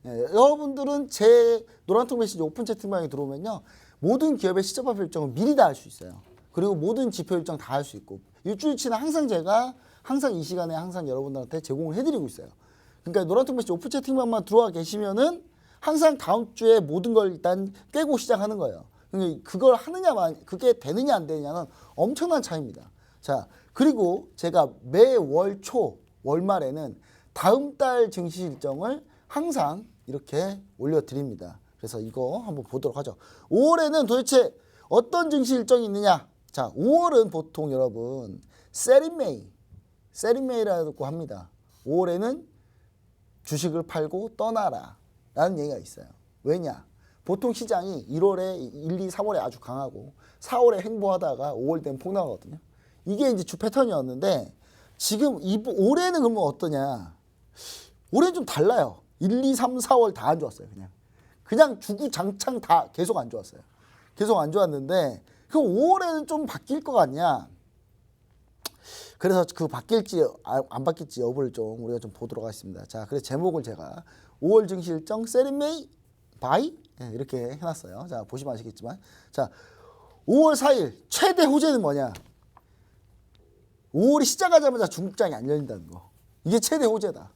Speaker 2: 네, 여러분들은 제 노란통 메신저 오픈 채팅방에 들어오면요. 모든 기업의 실적 발표 일정을 미리 다 알 수 있어요. 그리고 모든 지표 일정 다 알 수 있고 일주일치는 항상 제가 이 시간에 항상 여러분들한테 제공을 해드리고 있어요. 그러니까 노란통 메신저 오픈 채팅방만 들어와 계시면은 항상 다음 주에 모든 걸 일단 깨고 시작하는 거예요. 그걸 그게 되느냐 안 되느냐는 엄청난 차이입니다. 자, 그리고 제가 매월 월말에는 다음 달 증시 일정을 항상 이렇게 올려드립니다. 그래서 이거 한번 보도록 하죠. 5월에는 도대체 어떤 증시 일정이 있느냐? 자, 5월은 보통 여러분 세린메이라고 합니다. 5월에는 주식을 팔고 떠나라 라는 얘기가 있어요. 왜냐? 보통 시장이 1월에 1, 2, 3월에 아주 강하고 4월에 횡보하다가 5월 되면 폭락하거든요. 이게 이제 주 패턴이었는데 지금 올해는 그러면 어떠냐? 올해는 좀 달라요. 1, 2, 3, 4월 다 안 좋았어요. 그냥 주구장창 다 계속 안 좋았어요. 계속 안 좋았는데 그럼 5월에는 좀 바뀔 것 같냐? 그래서 그 바뀔지 안 바뀔지 여부를 좀 우리가 좀 보도록 하겠습니다. 자, 그래서 제목을 제가 5월 증시 일정 세린메이 바이 이렇게 해놨어요. 자, 보시면 아시겠지만 자, 5월 4일 최대 호재는 뭐냐? 5월이 시작하자마자 중국장이 안 열린다는 거. 이게 최대 호재다.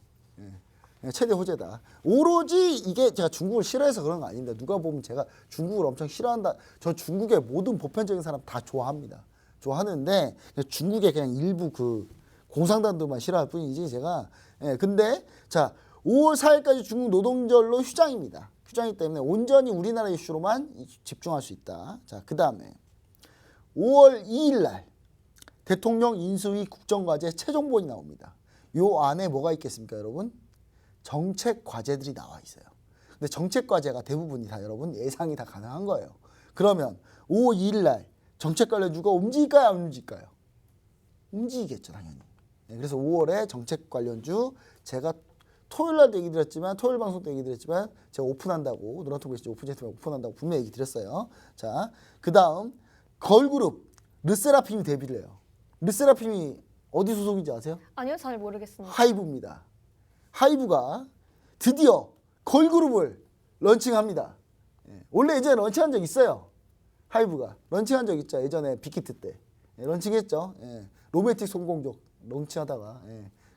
Speaker 2: 최대 호재다. 오로지 이게 제가 중국을 싫어해서 그런 거 아닙니다. 누가 보면 제가 중국을 엄청 싫어한다. 저 중국의 모든 보편적인 사람 다 좋아합니다. 좋아하는데 중국의 그냥 일부 그 공산당들만 싫어할 뿐이지 제가. 근데 자, 5월 4일까지 중국 노동절로 휴장입니다. 휴장이기 때문에 온전히 우리나라 이슈로만 집중할 수 있다. 자, 그 다음에 5월 2일 날 대통령 인수위 국정과제 최종본이 나옵니다. 요 안에 뭐가 있겠습니까, 여러분? 정책 과제들이 나와 있어요. 근데 정책 과제가 대부분이 다 여러분 예상이 다 가능한 거예요. 그러면 5월 2일 날 정책 관련주가 움직일까요, 안 움직일까요? 움직이겠죠, 당연히. 그래서 5월에 정책 관련주 제가 토요일 날도 얘기 드렸지만 토요일 방송 때 얘기 드렸지만 제가 오픈한다고 노란톡 메시지 오픈 채팅방 오픈한다고 분명히 얘기 드렸어요. 자, 그다음 걸그룹 르세라핌이 데뷔를 해요. 르세라핌이 어디 소속인지 아세요?
Speaker 1: 아니요, 잘 모르겠습니다.
Speaker 2: 하이브입니다. 하이브가 드디어 걸그룹을 런칭합니다. 예, 원래 예전에 런칭한 적 있어요. 하이브가 런칭한 적 있죠. 예전에 빅히트 때 런칭했죠. 로맨틱 성공적 런칭하다가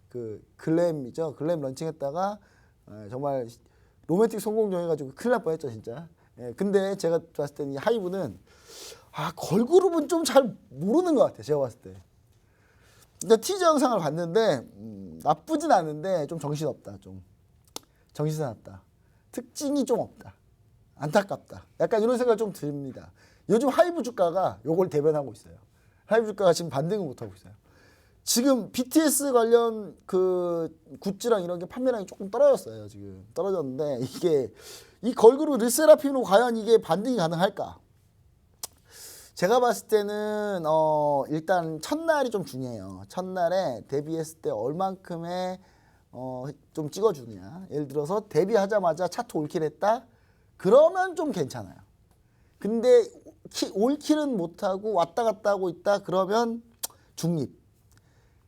Speaker 2: 그 글램이죠. 글램 런칭했다가 정말 로맨틱 성공적 해가지고 큰일 날 뻔했죠 진짜. 근데 제가 봤을 때는 이 하이브는 걸그룹은 좀 잘 모르는 것 같아요. 제가 봤을 때. 근데 티저 영상을 봤는데 나쁘진 않은데 좀 정신없다. 좀 정신사납다. 특징이 좀 없다. 안타깝다. 약간 이런 생각 좀 듭니다. 요즘 하이브 주가가 요걸 대변하고 있어요. 하이브 주가가 지금 반등을 못하고 있어요. 지금 BTS 관련 그 굿즈랑 이런 게 판매량이 조금 떨어졌어요. 지금 떨어졌는데 이게 이 걸그룹 르세라핌으로 과연 이게 반등이 가능할까? 제가 봤을 때는 일단 첫날이 좀 중요해요. 첫날에 데뷔했을 때 얼만큼의 좀 찍어주느냐. 예를 들어서 데뷔하자마자 차트 올킬 했다? 그러면 좀 괜찮아요. 근데 올킬은 못하고 왔다 갔다 하고 있다? 그러면 중립.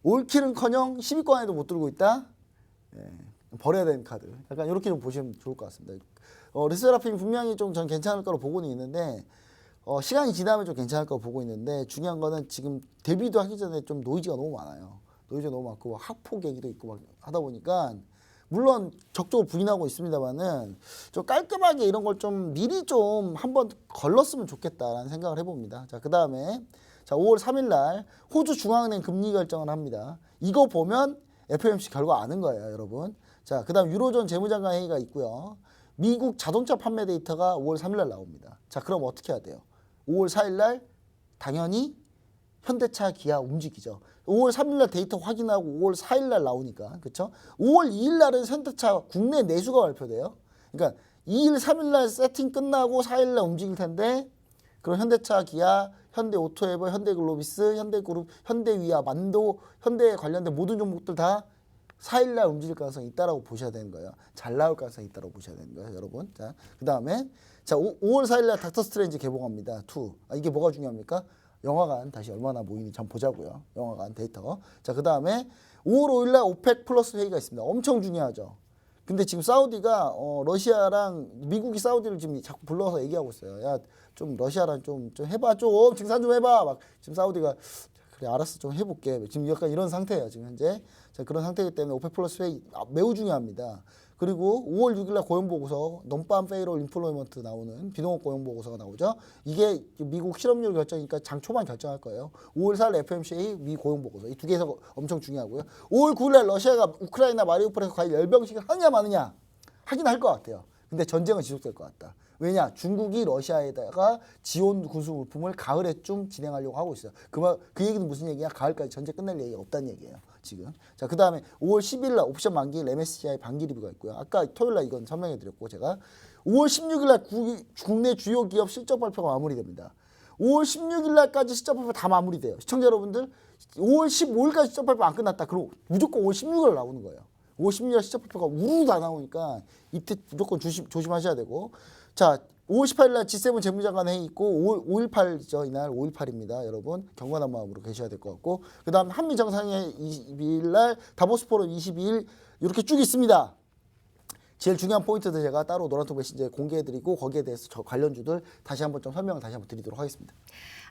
Speaker 2: 올킬은커녕 10위권 안에도 못 들고 있다? 버려야 되는 카드. 약간 이렇게 좀 보시면 좋을 것 같습니다. 르세라핌이 분명히 좀 전 괜찮을 거로 보고는 있는데 시간이 지나면 좀 괜찮을 거로 보고 있는데 중요한 거는 지금 데뷔도 하기 전에 좀 노이즈가 너무 많아요. 노이즈가 너무 많고 학폭 얘기도 있고 막 하다 보니까 물론 적극적으로 부인하고 있습니다만은 좀 깔끔하게 이런 걸 좀 미리 좀 한번 걸렀으면 좋겠다라는 생각을 해봅니다. 자, 그 다음에 자 5월 3일 날 호주 중앙은행 금리 결정을 합니다. 이거 보면 FOMC 결과 아는 거예요, 여러분. 자, 그 다음 유로존 재무장관 회의가 있고요. 미국 자동차 판매 데이터가 5월 3일 날 나옵니다. 자, 그럼 어떻게 해야 돼요? 5월 4일 날 당연히 현대차, 기아 움직이죠. 5월 3일 날 데이터 확인하고 5월 4일 날 나오니까. 그렇죠? 5월 2일 날은 현대차 국내 내수가 발표돼요. 그러니까 2일, 3일 날 세팅 끝나고 4일 날 움직일 텐데 그럼 현대차, 기아, 현대오토에버, 현대글로비스, 현대그룹, 현대위아, 만도, 현대에 관련된 모든 종목들 다 4일 날 움직일 가능성이 있다라고 보셔야 되는 거예요. 잘 나올 가능성이 있다라고 보셔야 되는 거예요, 여러분. 자, 그다음에 자, 5월 4일 날 닥터 스트레인지 개봉합니다. 2. 이게 뭐가 중요합니까? 영화관 다시 얼마나 모이는지 한번 보자고요. 영화관 데이터. 자, 그다음에 5월 5일 날 오펙 플러스 회의가 있습니다. 엄청 중요하죠. 근데 지금 사우디가 러시아랑 미국이 사우디를 지금 자꾸 불러서 얘기하고 있어요. 야, 좀 러시아랑 좀 해봐, 좀 증산 좀 해봐. 막 지금 사우디가 그래 알았어, 좀 해볼게. 지금 약간 이런 상태예요, 지금 현재. 자, 그런 상태이기 때문에 오펙 플러스 회의 매우 중요합니다. 그리고 5월 6일 날 고용 보고서 논밤 페이롤 인플로이먼트 나오는 비농업 고용 보고서가 나오죠. 이게 미국 실업률 결정이니까 장 초반 결정할 거예요. 5월 4일 FOMC 미 고용 보고서 이 두 개에서 엄청 중요하고요. 5월 9일 날 러시아가 우크라이나 마리우폴에서 과연 열병식을 하느냐 마느냐 하긴 할 것 같아요. 근데 전쟁은 지속될 것 같다. 왜냐? 중국이 러시아에다가 지원 군수 물품을 가을에쯤 진행하려고 하고 있어요. 그 얘기는 무슨 얘기야? 가을까지 전쟁 끝날 얘기가 없다는 얘기예요. 지금. 자, 그 다음에 5월 10일 날 옵션 만기일 MSCI 반기 리뷰가 있고요. 아까 토요일 날 이건 설명해 드렸고 제가 5월 16일 날 국내 주요 기업 실적 발표가 마무리됩니다. 5월 16일 날까지 실적 발표 다 마무리돼요. 시청자 여러분들 5월 15일까지 실적 발표 안 끝났다. 그럼 무조건 5월 16일 나오는 거예요. 5월 16일 실적 발표가 우르르 다 나오니까 이때 무조건 조심하셔야 되고 자, 5월 18일 날 G7 재무장관 회의 있고 5.18죠. 이날 5.18입니다. 여러분 경건한 마음으로 계셔야 될 것 같고 그 다음 한미 정상회의 22일 날 다보스 포럼 22일 이렇게 쭉 있습니다. 제일 중요한 포인트들 제가 따로 노란톡 메신저에 공개해드리고 거기에 대해서 저 관련주들 다시 한번 좀 설명을 다시 한번 드리도록 하겠습니다.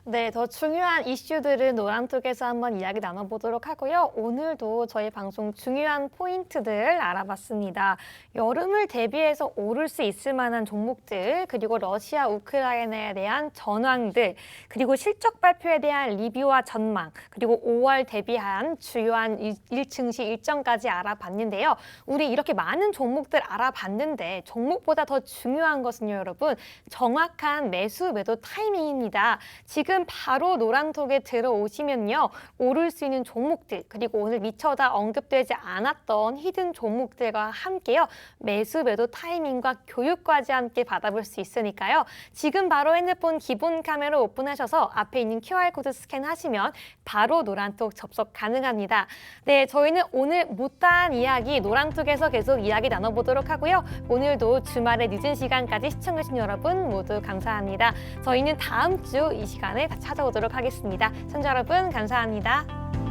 Speaker 1: 네, 더 중요한 이슈들은 노란톡에서 한번 이야기 나눠보도록 하고요. 오늘도 저희 방송 중요한 포인트들 알아봤습니다. 여름을 대비해서 오를 수 있을 만한 종목들, 그리고 러시아, 우크라이나에 대한 전황들, 그리고 실적 발표에 대한 리뷰와 전망, 그리고 5월 대비한 주요한 일증시 일정까지 알아봤는데요. 우리 이렇게 많은 종목들 알아봤는데 종목보다 더 중요한 것은요, 여러분, 정확한 매수, 매도 타이밍입니다. 지금 지금 바로 노란톡에 들어오시면요. 오를 수 있는 종목들, 그리고 오늘 미처다 언급되지 않았던 히든 종목들과 함께요. 매수 매도 타이밍과 교육까지 함께 받아볼 수 있으니까요. 지금 바로 핸드폰 기본 카메라 오픈하셔서 앞에 있는 QR코드 스캔하시면 바로 노란톡 접속 가능합니다. 네, 저희는 오늘 못다한 이야기 노란톡에서 계속 이야기 나눠보도록 하고요. 오늘도 주말에 늦은 시간까지 시청해주신 여러분 모두 감사합니다. 저희는 다음 주 이 시간에 다시 찾아오도록 하겠습니다. 시청자 여러분 감사합니다.